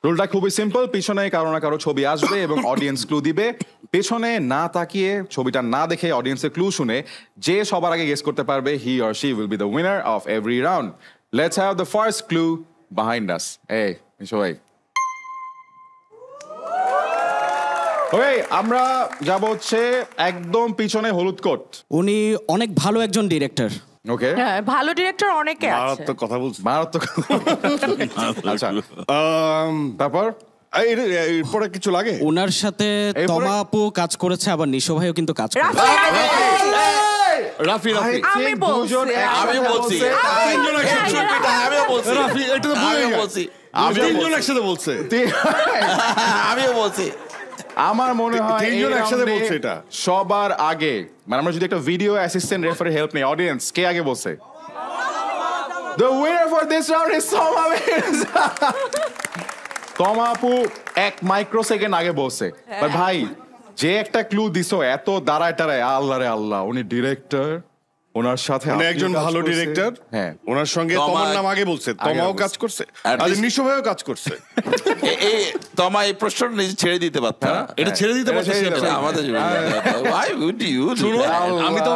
রুলটা খুবই সিম্পল, পিছনে কারো না কারো ছবি আসবে এবং অডিয়েন্স ক্লু দিবে। পেছনে না তাকিয়ে, ছবিটা না দেখে অডিয়েন্সের ক্লু শুনে যে সবার আগে গেস করতে পারবে, he or she will be the winner of every round. Let's have the first clue behind আস। এই সবাই ওকে, আমরা যাব হচ্ছে একদম পিছনে, হলুদ কোট। উনি অনেক ভালো একজন ডিরেক্টর। ওকে, ভালো ডিরেক্টর অনেকে আছে, মারাত্মক কথা বলছি, মারাত্মক। আচ্ছা তারপর এরপরে কিছু লাগে? ওনার সাথে তমা আপু কাজ করেছে, আবার নিশো ভাইও কিন্তু কাজ করেছে। রাফি আমি বলছি আমিও বলছি। আমার মনে হয় তিনজন এই একসাথে round-এ বলছে এটা। সবার আগে মানে আমরা যদি একটা ভিডিও অ্যাসিস্ট্যান্ট রেফারি হেল্প নেই অডিয়েন্স কে আগে বলছে The winner for this round is Toma Mirza. Toma আপু 1 মাইক্রোসেকেন্ড আগে বলছে বাট ভাই যে একটা ক্লু দিছো এত দাঁড়ায় টাড়ায় আল্লাহ রে আল্লাহ উনি ডিরেক্টর ওনার সাথে উনি আপনিও একজন কাজ ভালো করছেন। ডিরেক্টর হ্যাঁ ওনার সঙ্গে তমা- তোমার নাম আগে বলছে তোমাও কাজ করছে At আর least- নিশো ভাইও কাজ করছে তোমা এই প্রশ্নটা নিজে ছেড়ে দিতে পারত না এটা ছেড়ে দিতে পারছে ছেড়ে দিতে এটা আমাদের জন্য why would you do শুনো that? আমি তো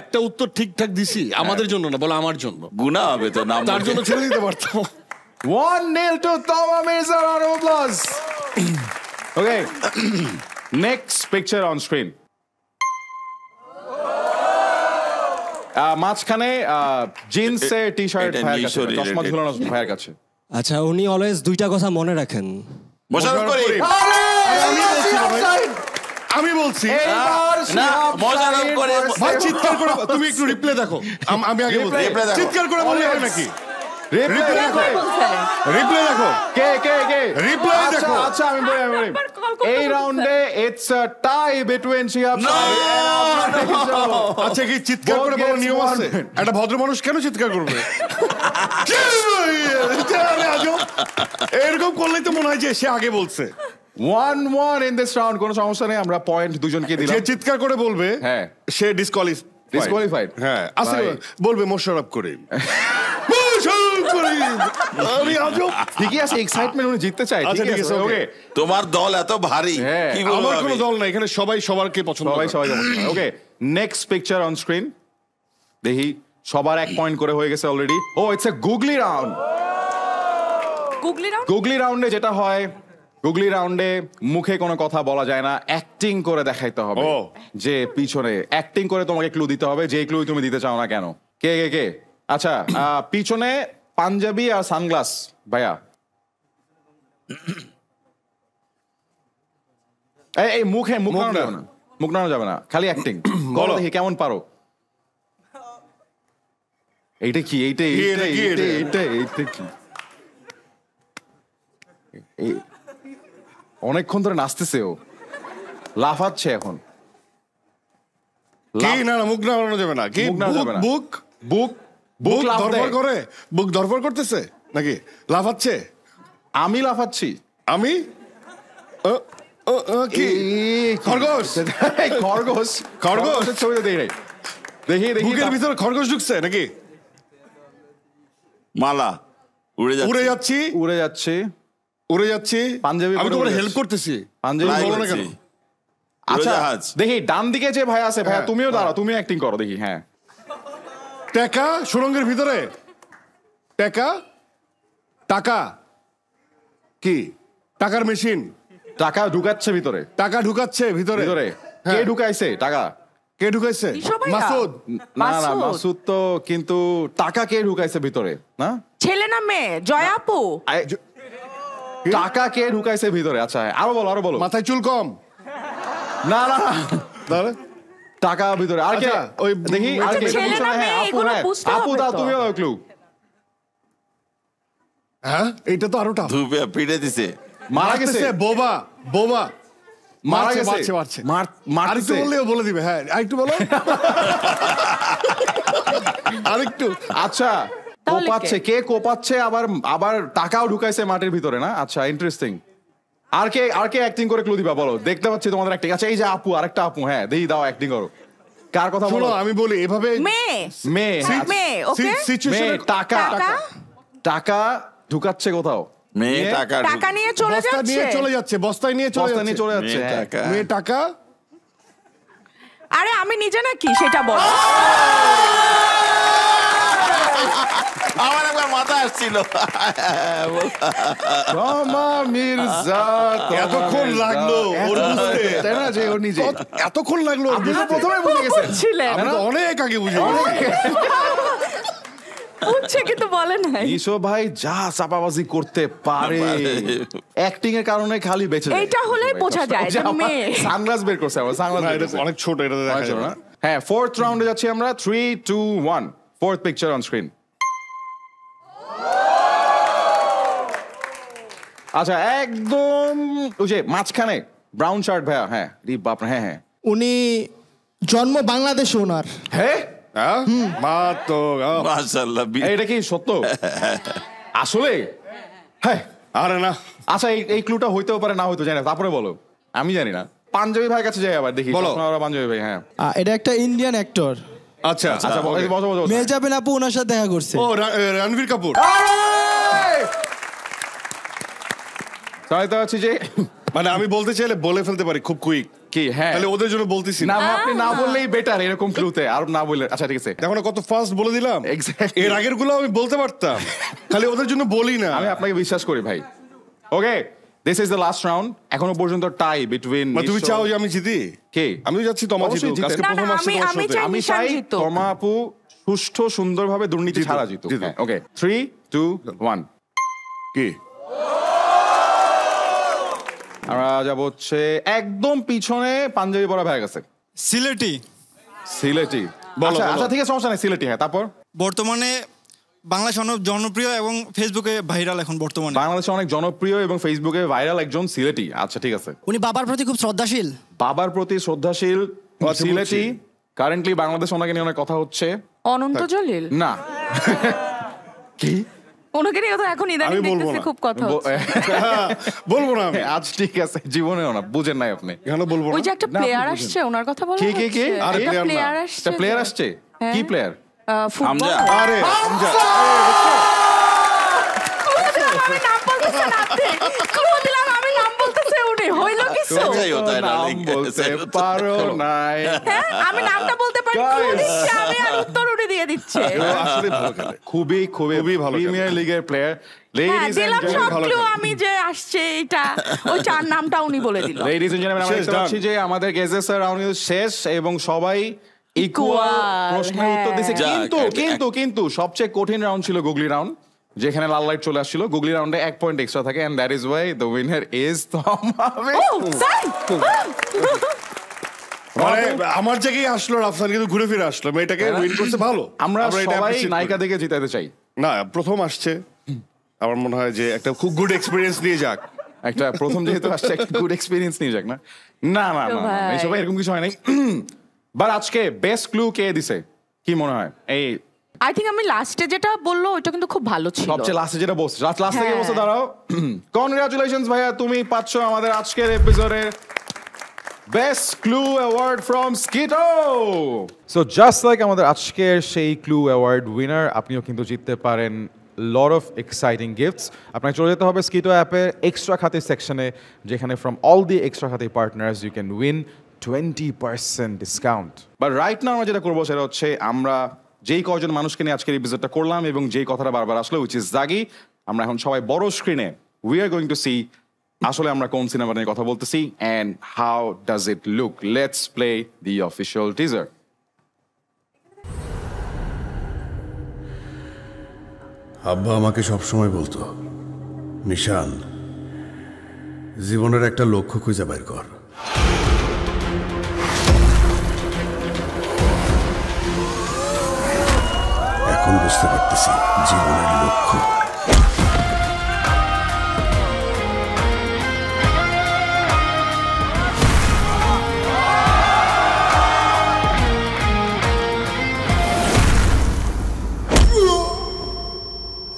একটা উত্তর ঠিকঠাক দিছি আমাদের জন্য না বলে আমার জন্য গুনাহ হবে তো নাম তার জন্য ছেড়ে দিতে পারতাম 1-0 to Toma Mirza. Round of applause. Okay. Next picture on screen. মাঝখানে জিন্সে টি শার্ট এটা ভাইয়ের কাছে নিশো চশমা related. ঝুলানো ভাইয়ের কাছে আচ্ছা উনি অলওয়েজ দুইটা কথা মনে রাখেন মোশাররফ করিম আমি বলছি না মোশাররফ করিম ভাই চিৎকার করে তুমি একটু রিপ্লে দেখো আমি আগে বলছি Replay দেখো। চিৎকার করে বললে হবে নাকি Replay দেখো। রিপ্লে দেখো কে Replay আচ্ছা, দেখো। আচ্ছা আমি বলি এই রাউন্ডে it's a tie between Shihab Shaheen and Abdul আচ্ছা কি চিৎকার করে বলার নিয়ম আছে একটা ভদ্র মানুষ কেন চিৎকার করবে এরকম করলেই তো মনে হয় যে সে আগে বলছে 1-1 in this round কোনো সমস্যা নেই আমরা পয়েন্ট দুজনকে যে দিলাম চিৎকার করে বলবে হ্যাঁ। সে ডিসকোয়ালিফাইড Disqualified? হ্যাঁ আচ্ছা ভাই। বলবে মোশাররফ করিম মোশাররফ করিম আমি আজব ঠিকই আছে এক্সাইটমেন্ট উনি জিততে চায় আচ্ছা, ঠিক ঠিক আছে আছে, ওকে তোমার দল এত ভারী হ্যাঁ, কি বলবো আমার কোনো আমি? দল নাই এখানে সবাই সবারকে পছন্দ সবাই করে। সবাই okay next picture on screen দেখি সবার 1 পয়েন্ট করে হয়ে গেছে already oh it's a googly round googly round googly রাউন্ডে যেটা হয় গুগলি রাউন্ডে মুখে কোনো কথা বলা যায় না অ্যাক্টিং করে দেখাইতে হবে ও। যে পিছনে অ্যাক্টিং করে তোমাকে ক্লু দিতে হবে যে ক্লু তুমি দিতে চাও না কেন কে আচ্ছা পিছনে পাঞ্জাবি আর সানগ্লাস ভাইয়া এই মুখে মুখ নাড়ানো যাবে না মুখ নাড়ানো যাবে না খালি অ্যাক্টিং বলো দেখি কেমন পারো এইটা কি এইটা কি এটা, কি এটা? এইটা কি অনেকক্ষণ ধরে নাচতেছে ও লাফাচ্ছে এখন কি না মুখ নাড়ানো যাবে না কি মুখ নাড়ানো যাবে না। বুক বুক বুক লাফ ধরফর দেয়। করে বুক ধরফর করতেছে নাকি লাফাচ্ছে আমি লাফাচ্ছি আমি কি খরগোশ খরগোশ খরগোশের ছবি দেই নাই দেখি বুকের ভিতরে খরগোশ ঢুকছে নাকি মালা উড়ে যাচ্ছে উড়ে যাচ্ছি উড়ে যাচ্ছে উড়ে যাচ্ছি পাঞ্জাবি আমি পরে তোমার উড়ে হেল্প যাচ্ছি। করতেছি পাঞ্জাবি লাই বলো না করছি। কেন? আচ্ছা উড়োজাহাজ। দেখি ডান দিকে যে ভাই আছে ভাইয়া হ্যাঁ। তুমিও দাঁড়াও তুমি অ্যাক্টিং করো দেখি হ্যাঁ টাকা সুরঙ্গের ভিতরে টাকা টাকা কি টাকার মেশিন টাকা ঢুকাচ্ছে ভিতরে টাকা ঢুকাচ্ছে ভিতরে ভিতরে কে হ্যাঁ। ঢুকাইছে টাকা কে ঢুকাইছে নিশো ভাইয়া? মাসুদ না না মাসুদ। মাসুদ তো কিন্তু টাকা কে ঢুকাইছে ভিতরে না ছেলে না মেয়ে জয়া আপু টাকা কে ঢুকাইছে ভিতরে আচ্ছা আরো বলো মাথায় চুল কম না না না তাহলে টাকা ভিতরে আর কে আচ্ছা, ওই দেখি আর কে আচ্ছা, ছেলে পিছনে, না হ্যাঁ, মেয়ে, আপু এগুলো হ্যাঁ বুঝতে আপু হবে দাও তো। তুমিও দাও ক্লু হ্যাঁ এইটা তো আরো টাফ ধুপে পিটে দিছে মারা গেছে বোবা বোবা মারা মারছে, গেছে মারছে। আরেকটু মারছে বললেও বলে দিবে হ্যাঁ আরেকটু বলো আরেকটু আচ্ছা তাহলে কোপাচ্ছে কে কোপাচ্ছে আবার আবার টাকাও ঢুকাইছে মাটির ভিতরে না আচ্ছা ইন্টারেস্টিং আর কে অ্যাক্টিং করে ক্লু দিবা বলো দেখতে পাচ্ছি তোমাদের অ্যাক্টিং আচ্ছা এই যে আপু আরেকটা আপু হ্যাঁ দেই দাও অ্যাক্টিং করো কার কথা শোনো বলো আমি বলি এভাবে মেয়ে মেয়ে হ্যাঁ, মেয়ে ওকে মেয়ে সিচুয়েশন টাকা টাকা টাকা ঢুকাচ্ছে কোথাও মেয়ে টাকা টাকা নিয়ে চলে বস্তা যাচ্ছে নিয়ে চলে যাচ্ছে বস্তায় নিয়ে চলে বস্তা নিয়ে যাচ্ছে চলে যাচ্ছে মেয়ে হ্যাঁ। টাকা মেয়ে টাকা আরে আমি নিজে নাকি সেটা বলো আমার একবার মাথা আসছিল তমা মির্জা এতক্ষণ লাগলো ওর বুঝতে তাই না যে ও নিজে এতক্ষণ লাগলো ওর আপনি তো বুঝতে। প্রথমে বুঝে গেছেন ছিলেন আমি তো অনেক আগে বুঝে গেছি। বুঝছে কিন্তু বলে নাই ঈশো ভাই যা চাপাবাজি করতে পারে অ্যাক্টিং এর কারণে খালি বেঁচে যায় এইটা হলেই বোঝা যায় যে মেয়ে। সানগ্লাস বের করছে আমার সানগ্লাস না, বের এটা করছে অনেক ছোট এটা দেখা অনেক ছোট যাবে না? না হ্যাঁ ফোর্থ রাউন্ডে যাচ্ছি আমরা 3 2 1 ফোর্থ পিকচার অন স্ক্রিন আচ্ছা একদম ওই যে ব্রাউন শার্ট ভাইয়া, হ্যাঁ বাপ, হ্যাঁ হ্যাঁ। উনি জন্ম বাংলাদেশে ওনার। হ্যাঁ মাশাআল্লাহ। এটা কি সত্য আসলে? হ্যাঁ। আরে না, আচ্ছা এই ক্লুটা হইতেও পারে, না হইতে জানি না, তারপরে বলো, আমি জানি না। পাঞ্জাবি ভাইয়ের কাছে যাই আবার দেখি। বলো। পাঞ্জাবি ভাই, হ্যাঁ। এটা একটা ইন্ডিয়ান অ্যাক্টর। আচ্ছা আচ্ছা বলো। মেহজাবিন আপু ওনার সাথে দেখা করছে। ও রণবীর কাপুর। তো হচ্ছে যে মানে আমি বলতে চাইলে বলে ফেলতে পারি খুব কুইক। কি? হ্যাঁ, তাহলে ওদের জন্য বলতেছি না, আপনি না বললেই বেটার এরকম ক্লুতে, আর না বললে। আচ্ছা ঠিক আছে, দেখো না কত ফাস্ট বলে দিলাম। এক্স্যাক্টলি, এর আগের গুলো আমি বলতে পারতাম, খালি ওদের জন্য বলি না। আমি আপনাকে বিশ্বাস করি ভাই। Okay, this is the last round. এখনো পর্যন্ত টাই বিটুইন। তুমি চাও যে আমি জিতি? কে? আমি যাচ্ছি তোমা জিতুক। আজকে প্রথম আসছে তোমার সাথে। আমি চাই তোমা আপু সুষ্ঠু সুন্দরভাবে দুর্নীতি ছাড়া জিতুক। ওকে, 3, 2, 1। কি? আমরা যাব হচ্ছে একদম পিছনে পাঞ্জাবি পরা ভাই গেছে। সিলেটি। আচ্ছা ঠিক আছে, সমস্যা নাই। সিলেটি, হ্যাঁ। তারপর বর্তমানে বাংলাদেশে অনেক জনপ্রিয় এবং ফেসবুকে ভাইরাল এখন বর্তমানে। বাংলাদেশে অনেক জনপ্রিয় এবং ফেসবুকে ভাইরাল একজন সিলেটি। আচ্ছা ঠিক আছে। উনি বাবার প্রতি খুব শ্রদ্ধাশীল। বাবার প্রতি শ্রদ্ধাশীল সিলেটি। কারেন্টলি বাংলাদেশ ওনাকে নিয়ে অনেক কথা হচ্ছে। অনন্ত জলিল না। কি? ওনাকে নিয়ে তো এখন ইদানিং দেখতেছি খুব কথা হচ্ছে। বলবো না আমি আজ, ঠিক আছে, জীবনেও না, বুঝেন নাই আপনি। কেন বলবো না? ওই যে একটা প্লেয়ার আসছে, ওনার কথা বলা হচ্ছে। কে? আরে প্লেয়ার আসছে। একটা প্লেয়ার আসছে? কি প্লেয়ার? ফুটবল। আরে হামজা। আমি নাম বলতেছি না, ক্লু দিলাম, আমি নাম বলতেছি, উনি হইল কিছু। নাম বলতে পারো নাই। হ্যাঁ, আমি নামটা বলতে পারি, ক্লু দিচ্ছি আমি, আর উত্তর উনি দিয়ে দিচ্ছে। আসলে ভালো খেলে, খুবই ভালো প্রিমিয়ার লিগের প্লেয়ার। লেডিজ এন্ড জেন্টলম্যান, আমি যে আসছে এটা, ওই চার নামটা উনি বলে দিল। লেডিজ এন্ড জেন্টলম্যান, আমরা দেখতে পাচ্ছি যে আমাদের গেজেস রাউন্ড শেষ এবং সবাই ইকুয়াল প্রশ্নের উত্তর দিয়েছে। কিন্তু সবচেয়ে কঠিন রাউন্ড ছিল গুগলি রাউন্ড, যেখানে লাল লাইট চলে আসছিল। গুগলি রাউন্ডে 1 পয়েন্ট এক্সট্রা থাকে, and that is why the winner is Toma. মানে আমার জায়গায় আসলো রাফসান, কিন্তু ঘুরে ফিরে আসলো। মেয়েটাকে উইন করছে ভালো। আমরা সবাই নায়িকা দেখে জিতাতে চাই। না, প্রথম আসছে, আমার মনে হয় যে একটা খুব গুড এক্সপেরিয়েন্স নিয়ে যাক। একটা প্রথম যেহেতু আসছে, একটা গুড এক্সপেরিয়েন্স নিয়ে যাক। না, সবাই এরকম কিছু হয় নাই। বাট আজকে বেস্ট ক্লু কে দিছে কি মনে হয়? এই আই থিংক আমি লাস্টে যেটা বললো ওইটা কিন্তু খুব ভালো ছিল। সবচেয়ে লাস্টে যেটা বলছে, লাস্ট থেকে বলছে। দাঁড়াও, কনগ্রাচুলেশনস ভাইয়া, তুমি পাচ্ছ আমাদের আজকের এপিসোডের best clue award from Skito. So just like আমাদের আজকের সেই ক্লু অ্যাওয়ার্ড উইনার, আপনিও কিন্তু জিততে পারেন লট অফ এক্সাইটিং গিফটস। আপনাকে চলে যেতে হবে স্কিটো অ্যাপের এক্সট্রা খাতি সেকশনে, যেখানে ফ্রম অল দি এক্সট্রা খাতি partners you can win 20% discount. But right now আমরা যেটা করবো সেটা হচ্ছে, আমরা যেই কয়জন মানুষকে নিয়ে আজকের এপিসোডটা করলাম এবং যেই কথাটা বারবার আসলো, উইচ ইজ দাগি, আমরা এখন সবাই বড় স্ক্রিনে we are going to see আসলে আমরা কোন সিনেমা নিয়ে কথা বলতেছি and how does it look. Let's play the official teaser. আব্বা আমাকে সবসময় বলতো, নিশান, জীবনের একটা লক্ষ্য খুঁজে বের কর। এখন বুঝতে পারতেছি জীবনের লক্ষ্য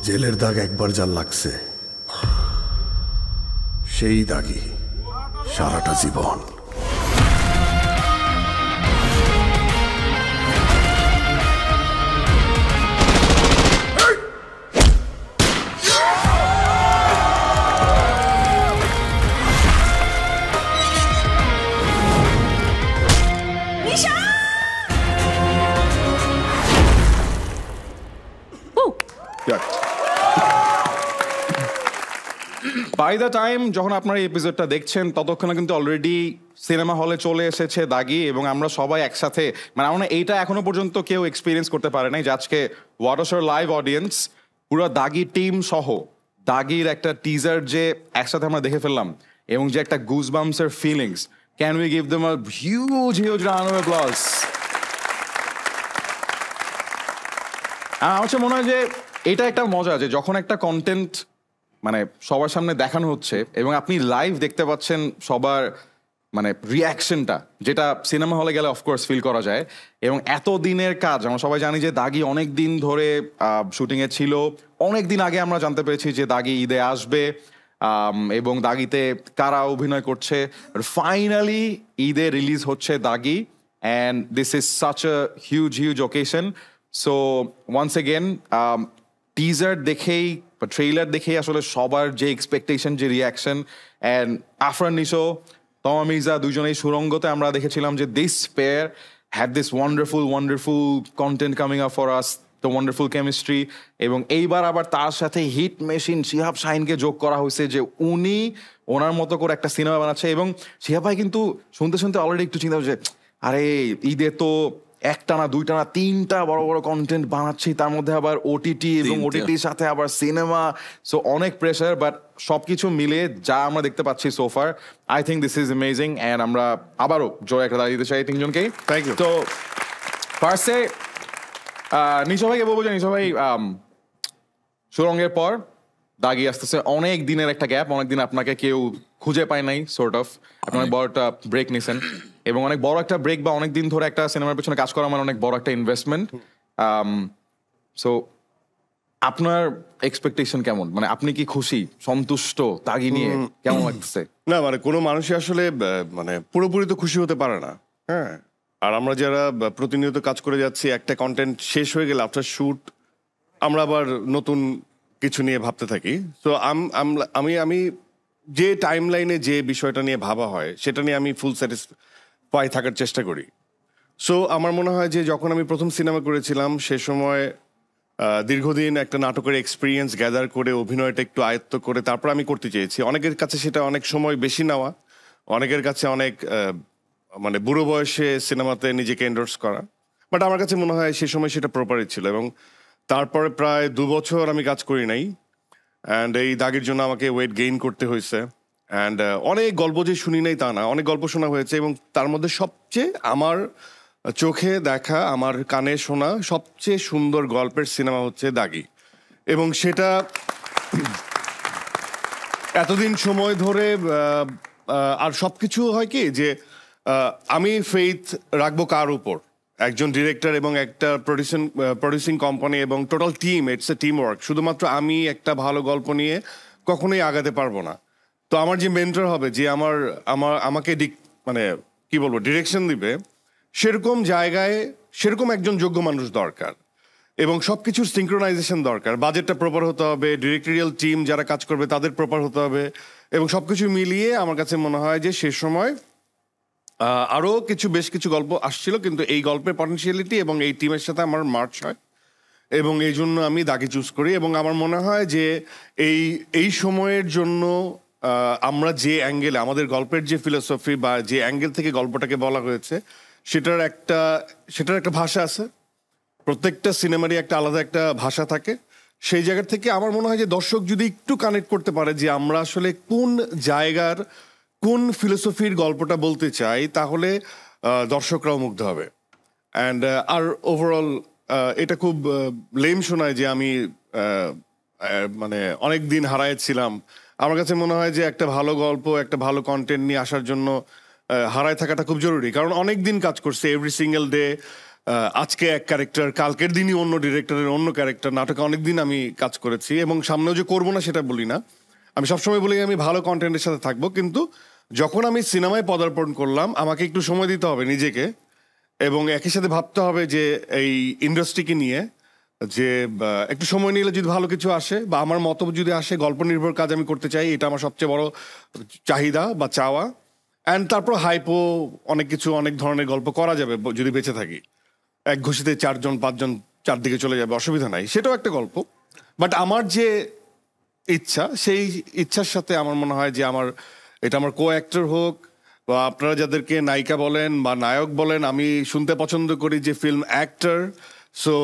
জেলের দাগ একবার যা লাগছে, সেই দাগই সারাটা জীবন। বাই দ্য টাইম যখন আপনারা এই এপিসোডটা দেখছেন, ততক্ষণে কিন্তু অলরেডি সিনেমা হলে চলে এসেছে দাগি, এবং আমরা সবাই একসাথে, মানে আমরা এইটা এখনো পর্যন্ত কেউ এক্সপিরিয়েন্স করতে পারে নাই, যে আজকে ওয়াটার লাইভ অডিয়েন্স পুরো দাগি টিম সহ দাগির একটা টিজার যে একসাথে আমরা দেখে ফেললাম, এবং যে একটা গুজবাম্পসের feelings. Can we give them a huge round of applause? আমার হচ্ছে মনে হয় যে এটা একটা মজা, যে যখন একটা কন্টেন্ট মানে সবার সামনে দেখানো হচ্ছে এবং আপনি লাইভ দেখতে পাচ্ছেন সবার মানে রিয়াকশনটা যেটা সিনেমা হলে গেলে অফকোর্স ফিল করা যায়, এবং এত দিনের কাজ আমরা সবাই জানি যে দাগি অনেক দিন ধরে শুটিংয়ে ছিল। অনেক দিন আগে আমরা জানতে পেরেছি যে দাগি ঈদে আসবে এবং দাগিতে কারা অভিনয় করছে। ফাইনালি ঈদে রিলিজ হচ্ছে Daagi, and this is such a huge occasion. So once again teaser দেখেই বা ট্রেইলার দেখেই আসলে সবার যে এক্সপেকটেশন, যে রিয়াকশন, অ্যান্ড আফরান নিশো, তমা মির্জা দুজনেই সুরঙ্গতে আমরা দেখেছিলাম যে this pair had this wonderful content coming up for us, the wonderful chemistry. এবং এইবার আবার তার সাথে হিট মেশিন শিহাব শাহিনকে যোগ করা হয়েছে যে উনি ওনার মতো করে একটা সিনেমা বানাচ্ছে। এবং শিহাব ভাই কিন্তু শুনতে অলরেডি একটু চিন্তা হচ্ছে, আরে ঈদে তো একটা না দুইটা না তিনটা বড় কন্টেন্ট বানাচ্ছি, তার মধ্যে আবার ওটিটি এবং ওটিটির সাথে আবার সিনেমা, সো অনেক প্রেশার। বাট সবকিছু মিলে যা আমরা দেখতে পাচ্ছি সোফার, I think this is amazing. And আমরা আবারও জোরে একটা দাঁড়িয়ে দিতে চাই তিনজনকেই। Thank you. তো ফার্স্টে নিশো ভাইকে বলবো যে নিশো ভাই, সুরঙ্গের পর দাগি আসতেছে, অনেক দিনের একটা গ্যাপ, অনেক দিন আপনাকে কেউ খুঁজে পায় নাই, সোর্ট অফ আপনি অনেক বড় একটা ব্রেক নিছেন, এবং অনেক বড় একটা ব্রেক বা অনেক দিন ধরে একটা সিনেমার পেছনে কাজ করা মানে অনেক বড় একটা ইনভেস্টমেন্ট। সো আপনার এক্সপেকটেশন কেমন, মানে আপনি কি খুশি, সন্তুষ্ট দাগি নিয়ে, কেমন লাগছে? না মানে কোনো মানুষই আসলে মানে পুরোপুরি তো খুশি হতে পারে না, হ্যাঁ। আর আমরা যারা প্রতিনিয়ত কাজ করে যাচ্ছি, একটা কন্টেন্ট শেষ হয়ে গেলে আফটার শুট আমরা আবার নতুন কিছু নিয়ে ভাবতে থাকি। তো আমি যে টাইম লাইনে যে বিষয়টা নিয়ে ভাবা হয় সেটা নিয়ে আমি ফুল স্যাটিসফাই থাকার চেষ্টা করি। সো আমার মনে হয় যে যখন আমি প্রথম সিনেমা করেছিলাম সে সময় দীর্ঘদিন একটা নাটকের এক্সপিরিয়েন্স গ্যাদার করে অভিনয়টা একটু আয়ত্ত করে তারপর আমি করতে চেয়েছি। অনেকের কাছে সেটা অনেক সময় বেশি নেওয়া, অনেকের কাছে অনেক মানে বুড়ো বয়সে সিনেমাতে নিজেকে এন্ডোর্স করা, বাট আমার কাছে মনে হয় সে সময় সেটা প্রপারই ছিল। এবং তারপরে প্রায় 2 বছর আমি কাজ করি নাই, অ্যান্ড এই দাগির জন্য আমাকে ওয়েট গেইন করতে হয়েছে। অ্যান্ড অনেক গল্প যে শুনি নাই তা না, অনেক গল্প শোনা হয়েছে, এবং তার মধ্যে সবচেয়ে আমার চোখে দেখা, আমার কানে শোনা সবচেয়ে সুন্দর গল্পের সিনেমা হচ্ছে দাগি। এবং সেটা এতদিন সময় ধরে আর সবকিছু হয় কি যে আমি ফেইথ রাখবো কার উপর, একজন ডিরেক্টর এবং একটা প্রডিউসিং কোম্পানি এবং total team, it's a team work. শুধুমাত্র আমি একটা ভালো গল্প নিয়ে কখনোই আগাতে পারবো না। তো আমার যে মেন্টর হবে, যে আমাকে মানে কি বলবো ডিরেকশন দিবে, সেরকম জায়গায় সেরকম একজন যোগ্য মানুষ দরকার, এবং সব কিছুর সিঙ্ক্রোনাইজেশন দরকার। বাজেটটা প্রপার হতে হবে, ডিরেক্টরিয়াল টিম যারা কাজ করবে তাদের প্রপার হতে হবে, এবং সব কিছু মিলিয়ে আমার কাছে মনে হয় যে সে সময় আরও বেশ কিছু গল্প আসছিল, কিন্তু এই গল্পের পটেনশিয়ালিটি এবং এই টিমের সাথে আমার মার্চ হয়, এবং এই জন্য আমি দাগি চুজ করি। এবং আমার মনে হয় যে এই সময়ের জন্য আমরা যে অ্যাঙ্গেলে আমাদের গল্পের যে ফিলোসফি বা যে অ্যাঙ্গেল থেকে গল্পটাকে বলা হয়েছে সেটার একটা ভাষা আছে, প্রত্যেকটা সিনেমারই একটা আলাদা একটা ভাষা থাকে। সেই জায়গা থেকে আমার মনে হয় যে দর্শক যদি একটু কানেক্ট করতে পারে যে আমরা আসলে কোন জায়গার কোন ফিলোসফির গল্পটা বলতে চাই, তাহলে দর্শকরাও মুগ্ধ হবে। অ্যান্ড আর ওভারঅল এটা খুব লেম শোনায় যে আমি মানে অনেক দিন হারাইছিলাম। আমার কাছে মনে হয় যে একটা ভালো গল্প, একটা ভালো কন্টেন্ট নিয়ে আসার জন্য হারায় থাকাটা খুব জরুরি, কারণ অনেক দিন কাজ করছে, এভরি সিঙ্গেল ডে। আজকে এক ক্যারেক্টার, কালকের দিনই অন্য ডিরেক্টরের অন্য ক্যারেক্টার, নাটকে অনেক দিন আমি কাজ করেছি, এবং সামনেও যে করবো না সেটা বলি না। আমি সবসময় বলি আমি ভালো কন্টেন্টের সাথে থাকবো, কিন্তু যখন আমি সিনেমায় পদার্পণ করলাম আমাকে একটু সময় দিতে হবে নিজেকে, এবং একই সাথে ভাবতে হবে যে এই ইন্ডাস্ট্রিকে নিয়ে যে একটু সময় নিলে যদি ভালো কিছু আসে বা আমার মত যদি আসে, গল্প নির্ভর কাজ আমি করতে চাই, এটা আমার সবচেয়ে বড় চাহিদা বা চাওয়া। অ্যান্ড তারপর হাইপো অনেক কিছু, অনেক ধরনের গল্প করা যাবে যদি বেঁচে থাকি। এক ঘুষিতে 4-5 চারদিকে চলে যাবে, অসুবিধা নাই, সেটাও একটা গল্প। বাট আমার যে ইচ্ছা, সেই ইচ্ছার সাথে আমার মনে হয় যে এটা আমার কো অ্যাক্টর হোক বা আপনারা যাদেরকে নায়িকা বলেন বা নায়ক বলেন, আমি শুনতে পছন্দ করি যে ফিল্ম অ্যাক্টর। সো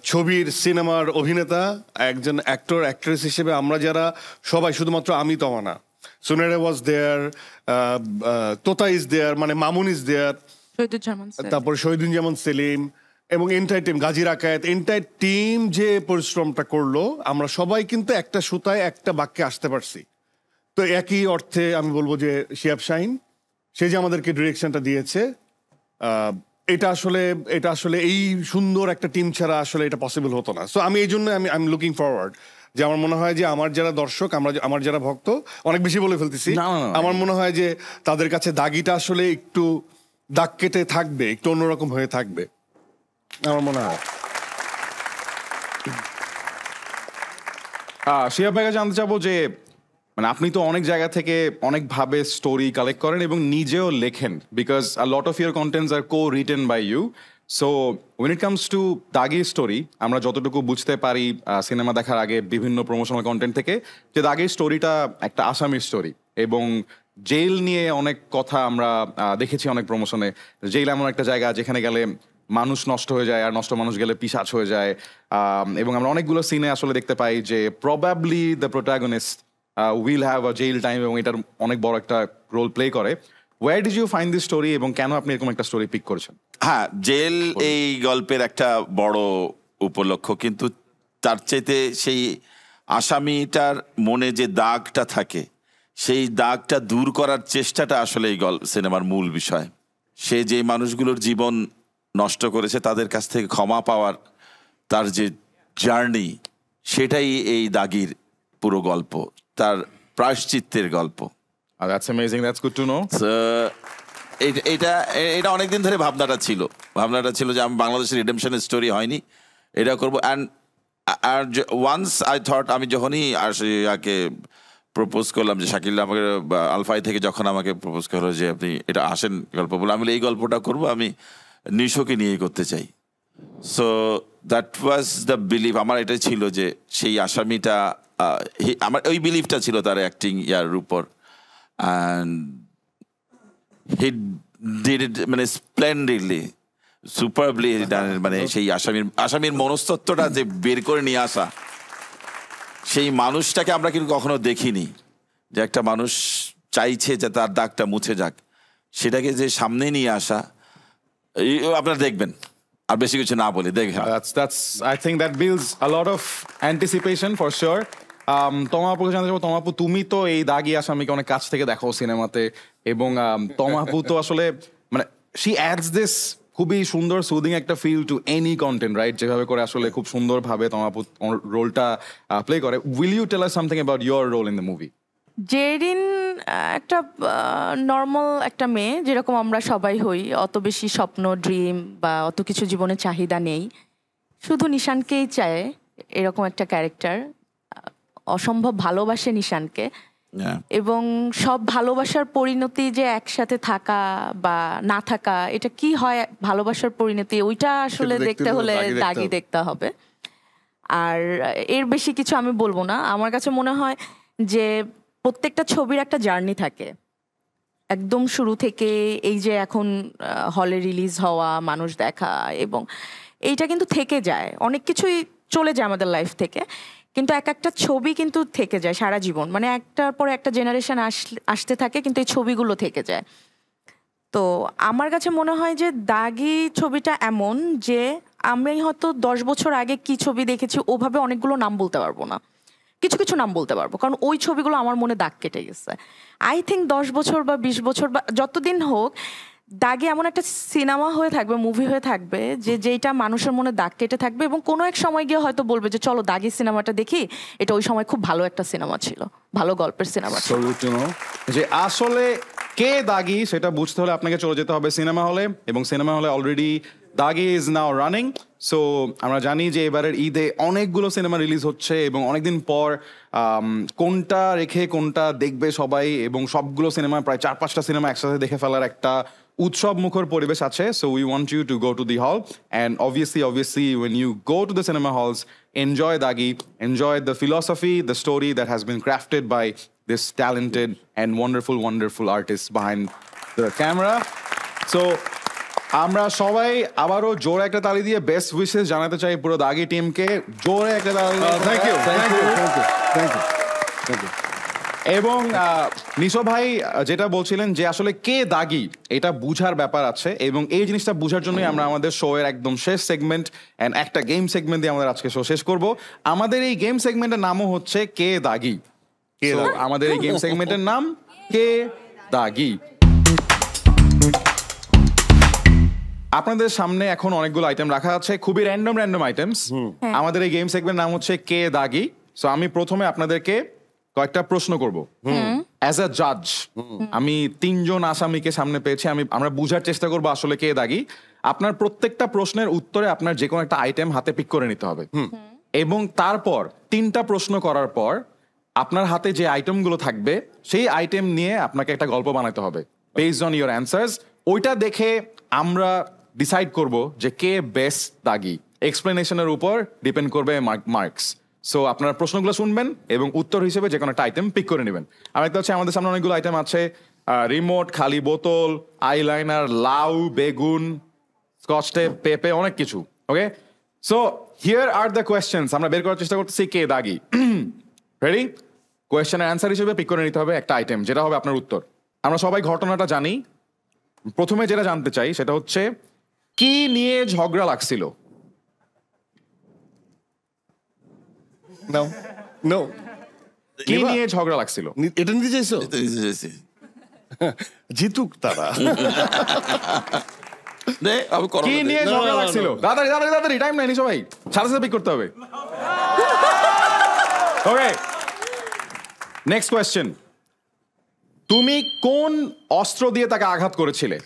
ছবির সিনেমার অভিনেতা, একজন অ্যাক্টর অ্যাক্ট্রেস হিসেবে আমরা যারা সবাই, শুধুমাত্র আমি তমা না, সুনেরা ওয়াজ দেয়ার, তোতা ইজ দেয়ার, মানে মামুন ইজ দেয়ার, তারপর শহীদুজ্জামান সেলিম, এবং entire team, Gazi Rakayet, entire team যে পরিশ্রমটা করলো, আমরা সবাই কিন্তু একটা সুতায় একটা বাক্যে আসতে পারছি। তো একই অর্থে আমি বলবো যে শিহাব শাহিন, সে যে আমাদেরকে ডিরেকশনটা দিয়েছে, এটা আসলে এই সুন্দর একটা টিম ছাড়া আসলে এটা পসিবল হতো না। সো আমি এই জন্য আই এম লুকিং ফরওয়ার্ড, যে আমার মনে হয় যে আমার যারা দর্শক, আমার যারা ভক্ত, অনেক বেশি বলে ফেলতেছি, আমার মনে হয় যে তাদের কাছে দাগিটা আসলে একটু দাগ কেটে থাকবে, একটু অন্যরকম হয়ে থাকবে আমার মনে হয়। শিহাব ভাইকে জানতে চাবো যে মানে আপনি তো অনেক জায়গা থেকে অনেকভাবে স্টোরি কালেক্ট করেন এবং নিজেও লেখেন, because a lot of your contents are co written by you. So when it comes to দাগির স্টোরি, আমরা যতটুকু বুঝতে পারি সিনেমা দেখার আগে বিভিন্ন প্রমোশনাল কন্টেন্ট থেকে, যে দাগির স্টোরিটা একটা আসামির স্টোরি, এবং জেল নিয়ে অনেক কথা আমরা দেখেছি অনেক প্রমোশনে। জেল এমন একটা জায়গা যেখানে গেলে মানুষ নষ্ট হয়ে যায়, আর নষ্ট মানুষ গেলে পিশাচ হয়ে যায়, এবং আমরা অনেকগুলো সিনে আসলে দেখতে পাই যে probably the protagonist will have a jail time, এবং এটার অনেক বড় একটা রোল প্লে করে। Where did you find this story, এবং কেন আপনি এরকম একটা স্টোরি পিক করেছেন? হ্যাঁ, জেল এই গল্পের একটা বড় উপলক্ষ, কিন্তু তার চাইতে সেই আসামিটার মনে যে দাগটা থাকে, সেই দাগটা দূর করার চেষ্টাটা আসলে এই সিনেমার মূল বিষয়। সে যে মানুষগুলোর জীবন নষ্ট করেছে তাদের কাছ থেকে ক্ষমা পাওয়ার তার যে জার্নি, সেটাই এই দাগির পুরো গল্প, তার প্রায়শ্চিত্তের গল্প। That's amazing, that's good to know. এটা অনেকদিন ধরে ভাবনাটা ছিল যে আমি বাংলাদেশের রিডেমশনের স্টোরি হয়নি, এটা করবো। আর ওয়ান্স আই থট, আমি যখনই আশিয়াকে প্রপোজ করলাম, যে শাকিল আমাকে আলফাই থেকে যখন আমাকে প্রপোজ করলো যে আপনি এটা আসেন গল্প বলে, আমি এই গল্পটা করবো, আমি নিশোকে নিয়েই করতে চাই। So that was the believe, আমার এটাই ছিল যে সেই আসামিটা, আমার ওই বিলিভটা ছিল তার অ্যাক্টিং ইয়ার উপর। And he did it মানে স্প্লেন্ডিডলি, সুপারবলি ডান। মানে সেই আসামির মনস্তত্ত্বটা যে বের করে নিয়ে আসা, সেই মানুষটাকে আমরা কিন্তু কখনো দেখিনি, যে একটা মানুষ চাইছে যে তার দাগটা মুছে যাক, সেটাকে যে সামনে নিয়ে আসা, আপনারা দেখবেন। আর বেশি কিছু না বলি, দেখবেন। I think that builds a lot of anticipation for sure. তমাপুকে জানতে চাবো, তমাপু তুমি তো এই দাগি আসামিকে অনেক কাছ থেকে দেখো সিনেমাতে, এবং তমাপু তো আসলে মানে she adds this খুবই সুন্দর সুদিং একটা feel to any content, right? যেভাবে করে আসলে খুব সুন্দরভাবে তমাপু রোলটা প্লে করে। Will you tell us something about your role in the movie? Jerin একটা নর্মাল একটা মেয়ে, যেরকম আমরা সবাই হই, অত বেশি স্বপ্ন, ড্রিম বা অত কিছু জীবনে চাহিদা নেই, শুধু নিশানকেই চায়, এরকম একটা ক্যারেক্টার। অসম্ভব ভালোবাসে নিশানকে, এবং সব ভালোবাসার পরিণতি যে একসাথে থাকা বা না থাকা, এটা কি হয় ভালোবাসার পরিণতি, ওইটা আসলে দেখতে হলে দাগি দেখতে হবে। আর এর বেশি কিছু আমি বলবো না। আমার কাছে মনে হয় যে প্রত্যেকটা ছবির একটা জার্নি থাকে, একদম শুরু থেকে এই যে এখন হলে রিলিজ হওয়া, মানুষ দেখা, এবং এইটা কিন্তু থেকে যায়, অনেক কিছুই চলে যায় আমাদের লাইফ থেকে, কিন্তু এক একটা ছবি কিন্তু থেকে যায় সারা জীবন। মানে একটার পর একটা জেনারেশন আসতে থাকে, কিন্তু এই ছবিগুলো থেকে যায়। তো আমার কাছে মনে হয় যে দাগি ছবিটা এমন যে আমি হয়তো 10 বছর আগে কি ছবি দেখেছি ওভাবে অনেকগুলো নাম বলতে পারবো না, কিছু কিছু নাম বলতে পারবো, কারণ ওই ছবিগুলো আমার মনে দাগ কেটে গেছে। আই থিঙ্ক 10 বছর বা 20 বছর বা যতদিন হোক, দাগি এমন একটা সিনেমা হয়ে থাকবে, মুভি হয়ে থাকবে, যেটা মানুষের মনে দাগ কেটে থাকবে, এবং কোনো এক সময় গিয়ে হয়তো বলবে যে চলো দাগি সিনেমাটা দেখি, এটা ওই সময় খুব ভালো একটা সিনেমা ছিল, ভালো গল্পের সিনেমা ছিল। যে আসলে কে দাগি সেটা বুঝতে হলে আপনাকে চলে যেতে হবে সিনেমা হলে, এবং সিনেমা হলে already Dagi is now running. So আমরা জানি যে এবারের ঈদে অনেকগুলো সিনেমা রিলিজ হচ্ছে, এবং অনেকদিন পর কোনটা রেখে কোনটা দেখবে সবাই, এবং সবগুলো সিনেমা প্রায় 4-5টা সিনেমা একসাথে দেখে ফেলার একটা উৎসব মুখর পরিবেশ আছে। So we want you to go to the hall, and obviously when you go to the cinema halls, enjoy Dagi, enjoy the philosophy, the story that has been crafted by this talented and wonderful artist behind the camera. So আমরা সবাই আবারও জোরে একটা তালি দিয়ে best wishes জানাতে চাই পুরো দাগি টিমকে। জোরে একটা তালি। Thank you. এবং নিশো ভাই যেটা বলছিলেন যে আসলে কে দাগি, এটা বুঝার ব্যাপার আছে, এবং এই জিনিসটা বুঝার জন্যই আমরা আমাদের শো এর একদম শেষ সেগমেন্ট এন্ড একটা গেম সেগমেন্ট দিয়ে আমাদের আজকে শো শেষ করব। আমাদের এই গেম সেগমেন্টের নামও হচ্ছে কে দাগি। আমাদের এই গেম সেগমেন্টের নাম কে দাগি। আপনাদের সামনে এখন অনেকগুলো আইটেম রাখা আছে, খুবই র্যান্ডম আইটেমস। আমাদের এই গেম সেগমেন্টের নাম হচ্ছে কে দাগি। সো আমি প্রথমে আপনাদেরকে কয়েকটা প্রশ্ন করব। অ্যাজ আ জাজ আমি 3 জন আসামিকে সামনে পেয়েছি, আমরা বুঝার চেষ্টা করবো আসলে কে দাগি। আপনার প্রত্যেকটা প্রশ্নের উত্তরে আপনার যে কোনো একটা আইটেম হাতে পিক করে নিতে হবে, এবং তারপর 3টা প্রশ্ন করার পর আপনার হাতে যে আইটেমগুলো থাকবে সেই আইটেম নিয়ে আপনাকে একটা গল্প বানাতে হবে বেসড অন ইউর অ্যান্সার্স। ওইটা দেখে আমরা ডিসাইড করব যে কে বেস্ট দাগি। এক্সপ্লেনেশনের উপর ডিপেন্ড করবে মার্কস। সো আপনারা প্রশ্নগুলো শুনবেন এবং উত্তর হিসেবে যে কোনো একটা আইটেম পিক করে নেবেন। আর একটা হচ্ছে আমাদের সামনে অনেকগুলো আইটেম আছে, রিমোট, খালি বোতল, আইলাইনার, লাউ, বেগুন, স্কচ টেপ, পেপে, অনেক কিছু। Okay, so here are the questions. আমরা বের করার চেষ্টা করতেছি কে দাগি। রেডি? কোয়েশ্চেনের অ্যান্সার হিসেবে পিক করে নিতে হবে একটা আইটেম, যেটা হবে আপনার উত্তর। আমরা সবাই ঘটনাটা জানি। প্রথমে যেটা জানতে চাই সেটা হচ্ছে কি নিয়ে ঝগড়া লাগছিল। কি নিয়ে ঝগড়া লাগছিল? এটা নিতে চাইছো? জিতুক তারা। কি নিয়ে ঝগড়া লাগছিল? দাদারি টাইম নাই সবাই, সাথে সাথে পিক করতে হবে। ওকে, নেক্সট কোয়েশ্চেন। তুমি কোন অস্ত্র দিয়ে তাকে আঘাত করেছিলে?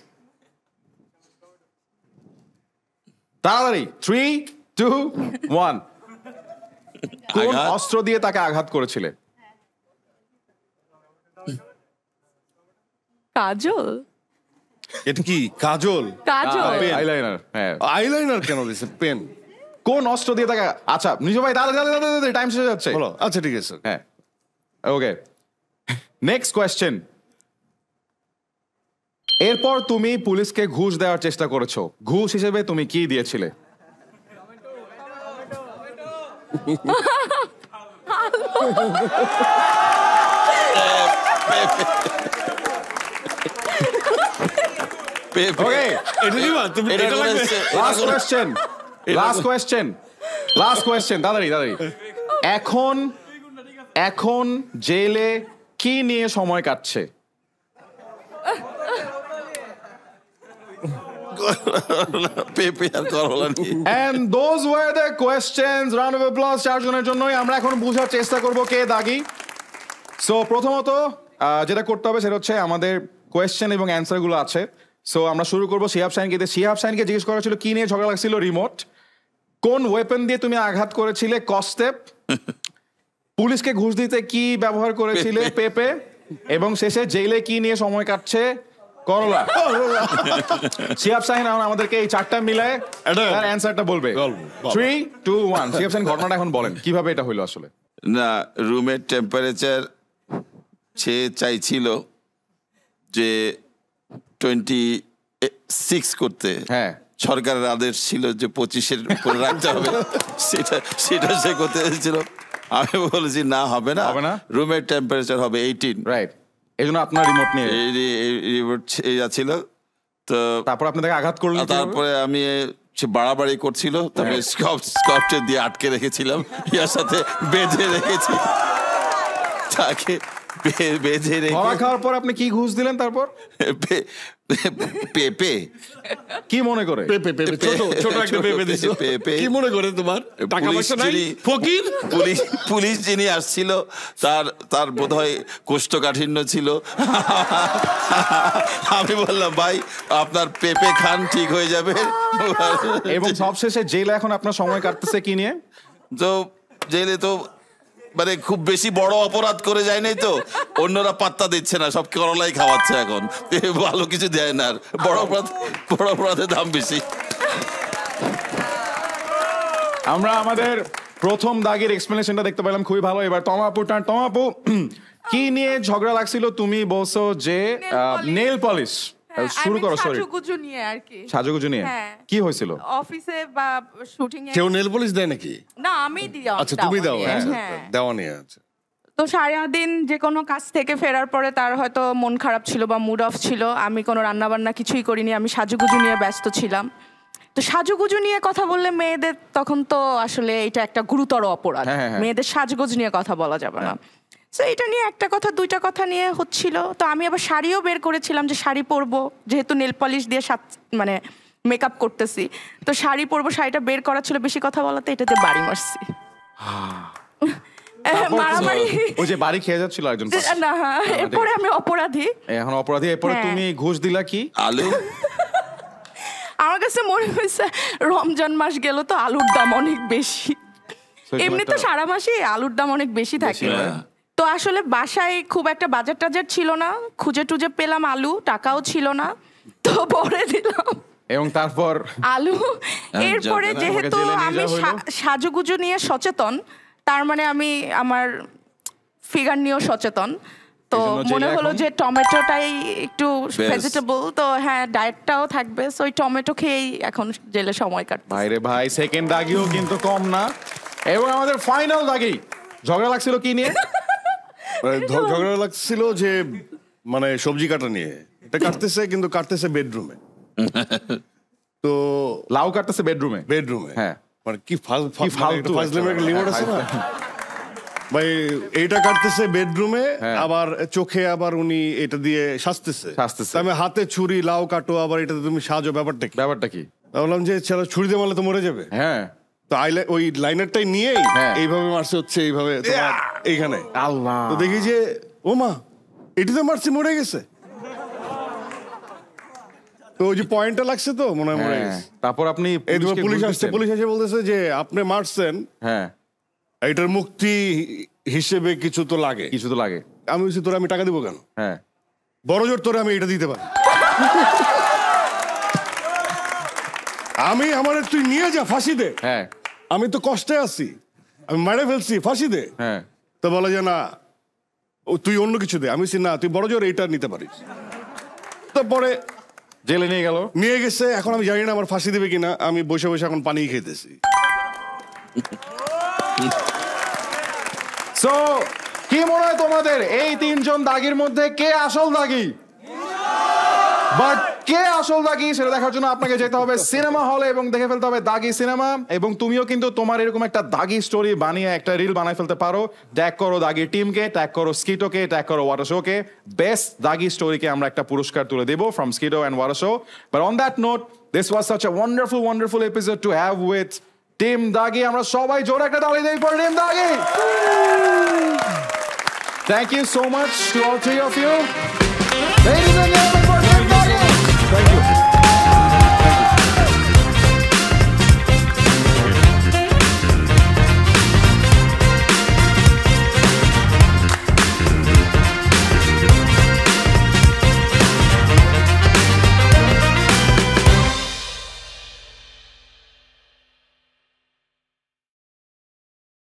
তাড়াতাড়ি, 3, 2, 1। কোন অস্ত্র দিয়ে তাকে আঘাত করেছিলে? কাজল। এটা কি কাজল? আইলাইনার। হ্যাঁ, আইলাইনার কেন দিছে? পেন। কোন অস্ত্র দিয়ে তাকে? আচ্ছা নিশু ভাই, দাদা টাইম শেষ হয়ে যাচ্ছে। আচ্ছা ঠিক আছে। হ্যাঁ, ওকে, নেক্সট কোয়েশ্চেন। এরপর তুমি পুলিশকে ঘুষ দেওয়ার চেষ্টা করেছো, ঘুষ হিসেবে তুমি কি দিয়েছিলে? লাস্ট কোয়েশ্চেন, দাদারি। এখন জেলে কি নিয়ে সময় কাটছে? And those were the questions. Round of applause 4 জনের জন্যই। আমরা এখন বোঝার চেষ্টা করব কে দাগি। সো প্রথমত যেটা করতে হবে সেটা হচ্ছে আমাদের কোয়েশ্চেন এবং অ্যান্সার গুলো আছে। সো আমরা শুরু করবো শিহাব শাহিনকে দিয়ে। শিহাব শাহিনকে জিজ্ঞেস করা ছিল কি নিয়ে ঝগড়া লাগছিল? রিমোট। কোন ওয়েপন দিয়ে তুমি আঘাত করেছিলে? কস্টেপ। পুলিশকে ঘুষ দিতে কি ব্যবহার করেছিলে? পেপে। এবং শেষে জেলে কি নিয়ে সময় কাটছে? করলা। শিহাব শাহিন আমাদেরকে এই 4টা মিলায় তার অ্যান্সারটা বলবে। 3, 2, 1। শিহাব শাহিন ঘটনাটা এখন বলেন কিভাবে এটা হইলো আসলে। না, রুমের টেম্পারেচার সে চাইছিল যে 26 করতে। হ্যাঁ, সরকারের আদেশ ছিল যে 25-এর উপরে রাখতে হবে। সেটা সে করতে এসেছিল। আমি বলেছি না, হবে না, রুমের টেম্পারেচার হবে 18। রাইট, এই জন্য আপনার রিমোট নিয়ে রিমোট ছিল। তো তারপর আপনাদেরকে আঘাত করলেন। তারপরে আমি সে বাড়াবাড়ি করছিল, তবে স্কচে দিয়ে আটকে রেখেছিলাম, ইয়ার সাথে বেঁধে রেখেছি তাকে। বেঁধে রেখে খাওয়ার পর আপনি কি ঘুষ দিলেন? তারপর পেপে। কি মনে করে? ছোট একটা পেপে দিছো। কি মনে করে তোমার? টাকা পয়সা নাই? ফকির। পুলিশ যিনি আসছিল তার বোধহয় কোষ্ঠকাঠিন্য ছিল। আমি বললাম ভাই আপনার পেপে খান, ঠিক হয়ে যাবে। এবং সবশেষে জেলে এখন আপনার সময় কাটতেছে কি নিয়ে? তো জেলে তো মানে খুব বেশি বড় অপরাধ করে যায় নাই, তো অন্যরা পাত্তা দিচ্ছে না, সব করলাই খাওয়াচ্ছে এখন, ভালো কিছু দেয় না। আর বড় অপরাধের দাম বেশি। আমরা আমাদের প্রথম দাগের এক্সপ্লেনেশনটা দেখতে পেলাম, খুবই ভালো। এবার তমাপু টান। তমাপু, কি নিয়ে ঝগড়া লাগছিল? তুমি বলছো যে নেল পলিশ। শুরু করো। সরি, সাজুগুজু নিয়ে আর কি। সাজুগুজু নিয়ে কি হয়েছিল? অফিসে বা শুটিং এ কেউ নেল পলিশ দেয় নাকি? না, আমি দিই। আচ্ছা, তুমি দাও। দেওয়া নিয়ে আছে। তো সারাদিন যে কোনো কাজ থেকে ফেরার পরে তার হয়তো মন খারাপ ছিল বা মুড অফ ছিল। আমি কোনো রান্নাবান্না কিছুই করিনি, আমি সাজুগুজু নিয়ে ব্যস্ত ছিলাম। তো সাজুগুজু নিয়ে কথা বললে মেয়েদের তখন তো আসলে এটা একটা গুরুতর অপরাধ। মেয়েদের সাজগোজ নিয়ে কথা বলা যাবে না। সো এটা নিয়ে একটা কথা 2টা কথা নিয়ে হচ্ছিল। তো আমি আবার শাড়িও বের করেছিলাম যে শাড়ি পরবো, যেহেতু নেল পলিশ দিয়ে মানে মেকআপ করতেছি, তো শাড়ি পরবো, শাড়িটা বের করা ছিল, বেশি কথা বলাতে এটাতে বাড়ি মারছি। মারামারি ওই যে বাড়ি খেয়ে যাচ্ছিল একজন না, এরপরে আমি অপরাধী। এখন অপরাধী, এরপরে তুমি ঘুষ দিলা কি? আলু। আমার কাছে মনে হয়েছে রমজান মাস গেল তো আলুর দাম অনেক বেশি, এমনি তো সারা মাসে আলুর দাম অনেক বেশি থাকে। তো আসলে বাসায় খুব একটা বাজার টাজার ছিল না, খুঁজে টুজে পেলাম আলু, টাকাও ছিল না, তো ভরে দিলাম এবং তারপর আলু। এরপরে যেহেতু আমি সাজুগুজু নিয়ে সচেতন, তার মানে আমি আমার ফিগার নিয়েও সচেতন, তো মনে হলো যে টমেটোটাই একটু ভেজিটেবল, তো হ্যাঁ ডায়েটটাও থাকবে, সো ওই টমেটো খেয়েই এখন জেলে সময় কাটছে। ভাইরে ভাই, সেকেন্ড দাগিও কিন্তু কম না। এবং আমাদের ফাইনাল দাগি, ঝগড়া লাগছিল কি নিয়ে? ঝগড়া লাগছিল যে মানে সবজি কাটা নিয়ে, এটা কাটতেছে কিন্তু কাটতেছে বেডরুমে, তো লাউ কাটতেছে বেডরুমে। হ্যাঁ, মানে কি ফাজলামের একটা লিমিট আছে না ভাই। এইটা কাটতেছে বেডরুমে, আবার চোখে আবার উনি এটা দিয়ে সাজতেছে। আমি হাতে ছুরি, লাউ কাটো, আবার এটাতে তুমি সাজো, ব্যাপারটা কি? বললাম যে ছুরি দিয়ে মারলে তো মরে যাবে। হ্যাঁ, তো ওই লাইনারটাই নিয়েই এইভাবে মারছে, হচ্ছে এইভাবে এইখানে। আল্লাহ, তো দেখি যে ও মা, এটি তো মারছি, মরে গেছে। তো ওই যে পয়েন্টটা লাগছে, তো মনে হয় মরে গেছে। তারপর আপনি পুলিশ আসছে, পুলিশ এসে বলতেছে যে আপনি মারছেন, হ্যাঁ এটার মুক্তি হিসেবে কিছু তো লাগে। আমি বলছি তোরা আমি টাকা দিব কেন? হ্যাঁ, বড় জোর তোরা আমি এটা দিতে পারি। আমি আমার তুই নিয়ে যা, ফাঁসি দে। হ্যাঁ, আমি তো কষ্টে আছি, আমি মারে ফেলছি, ফাঁসি দে। হ্যাঁ, তো বলে যে না তুই অন্য কিছু দে। আমি বলছি না, তুই বড় জোর এইটা নিতে পারিস। তারপরে জেলে নিয়ে গেছে। এখন আমি জানি না আমার ফাঁসি দেবে কিনা, আমি বসে বসে এখন পানি খেতেছি। সো কি মনে হয় তোমাদের, এই তিনজন দাগির মধ্যে কে আসল দাগি? বাট কে আসল দাগি সেটা দেখার জন্য আপনাকে যেতে হবে সিনেমা হলে এবং দেখে ফেলতে হবে দাগি সিনেমা। এবং তুমিও কিন্তু তোমার এরকম একটা দাগি স্টোরি বানিয়ে একটা রিল বানাই ফেলতে পারো। ট্যাগ করো দাগি টিমকে, ট্যাগ করো স্কিটোকে, ট্যাগ করো ওয়াটার শোকে। বেস্ট দাগি স্টোরিকে আমরা একটা পুরস্কার তুলে দেবো from Skito and water show. But on that note, this was such a wonderful episode to have with team দাগি। আমরা সবাই জোরে একটা তালি দেই ফর টিম দাগি। Thank you so much to all three of you. Ladies and gentlemen, for Team Dagi. Thank you.